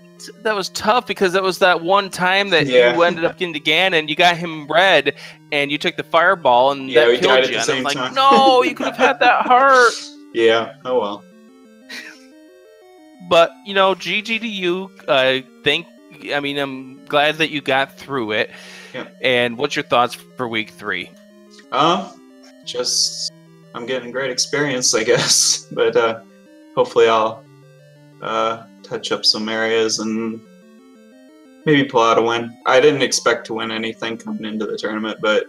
that was tough because that was that one time that you ended up getting to Ganon, you got him red, and you took the fireball, and that killed you. And I'm like, no, you could have had that heart. Yeah, oh well. But, GG to you. I'm glad that you got through it. Yeah. And what's your thoughts for week 3? Just I'm getting great experience, I guess. But hopefully I'll touch up some areas and maybe pull out a win. I didn't expect to win anything coming into the tournament, but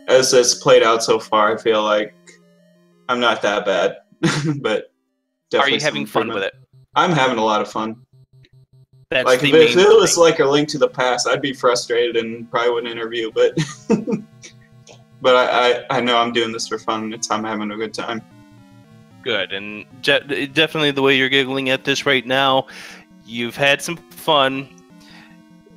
as it's played out so far, I feel like I'm not that bad. But are you having fun with it? I'm having a lot of fun. That's like the if main it was thing. like a Link to the Past, I'd be frustrated and probably wouldn't interview. But but I know I'm doing this for fun. I'm having a good time. Good, and definitely the way you're giggling at this right now, you've had some fun.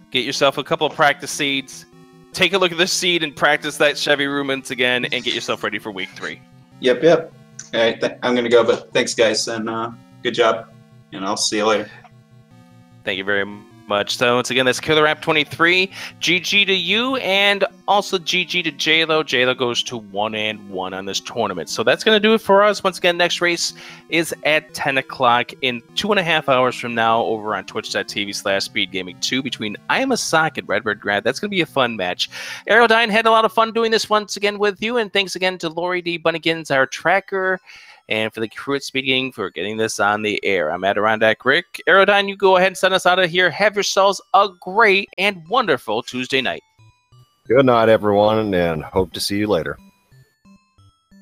Get yourself a couple of practice seeds. Take a look at the seed and practice that Chevy Rumens again, and get yourself ready for week 3. Yep. All right, I'm gonna go, but thanks, guys, and good job, and I'll see you later. Thank you very much. So once again, that's KillerApp23. GG to you, and also GG to Jaylow. Jaylow goes to 1-1 on this tournament. So that's going to do it for us. Once again, next race is at 10 o'clock in 2.5 hours from now over on twitch.tv/speedgaming2 between I Am a Sock and Redbird Grad. That's going to be a fun match. Aerodyne had a lot of fun doing this once again with you, and thanks again to Lori D. Bunnigans, our tracker, and for the crew at Speedgaming for getting this on the air. I'm Adirondack Rick. Aerodyne, you go ahead and send us out of here. Have yourselves a great and wonderful Tuesday night. Good night, everyone, and hope to see you later.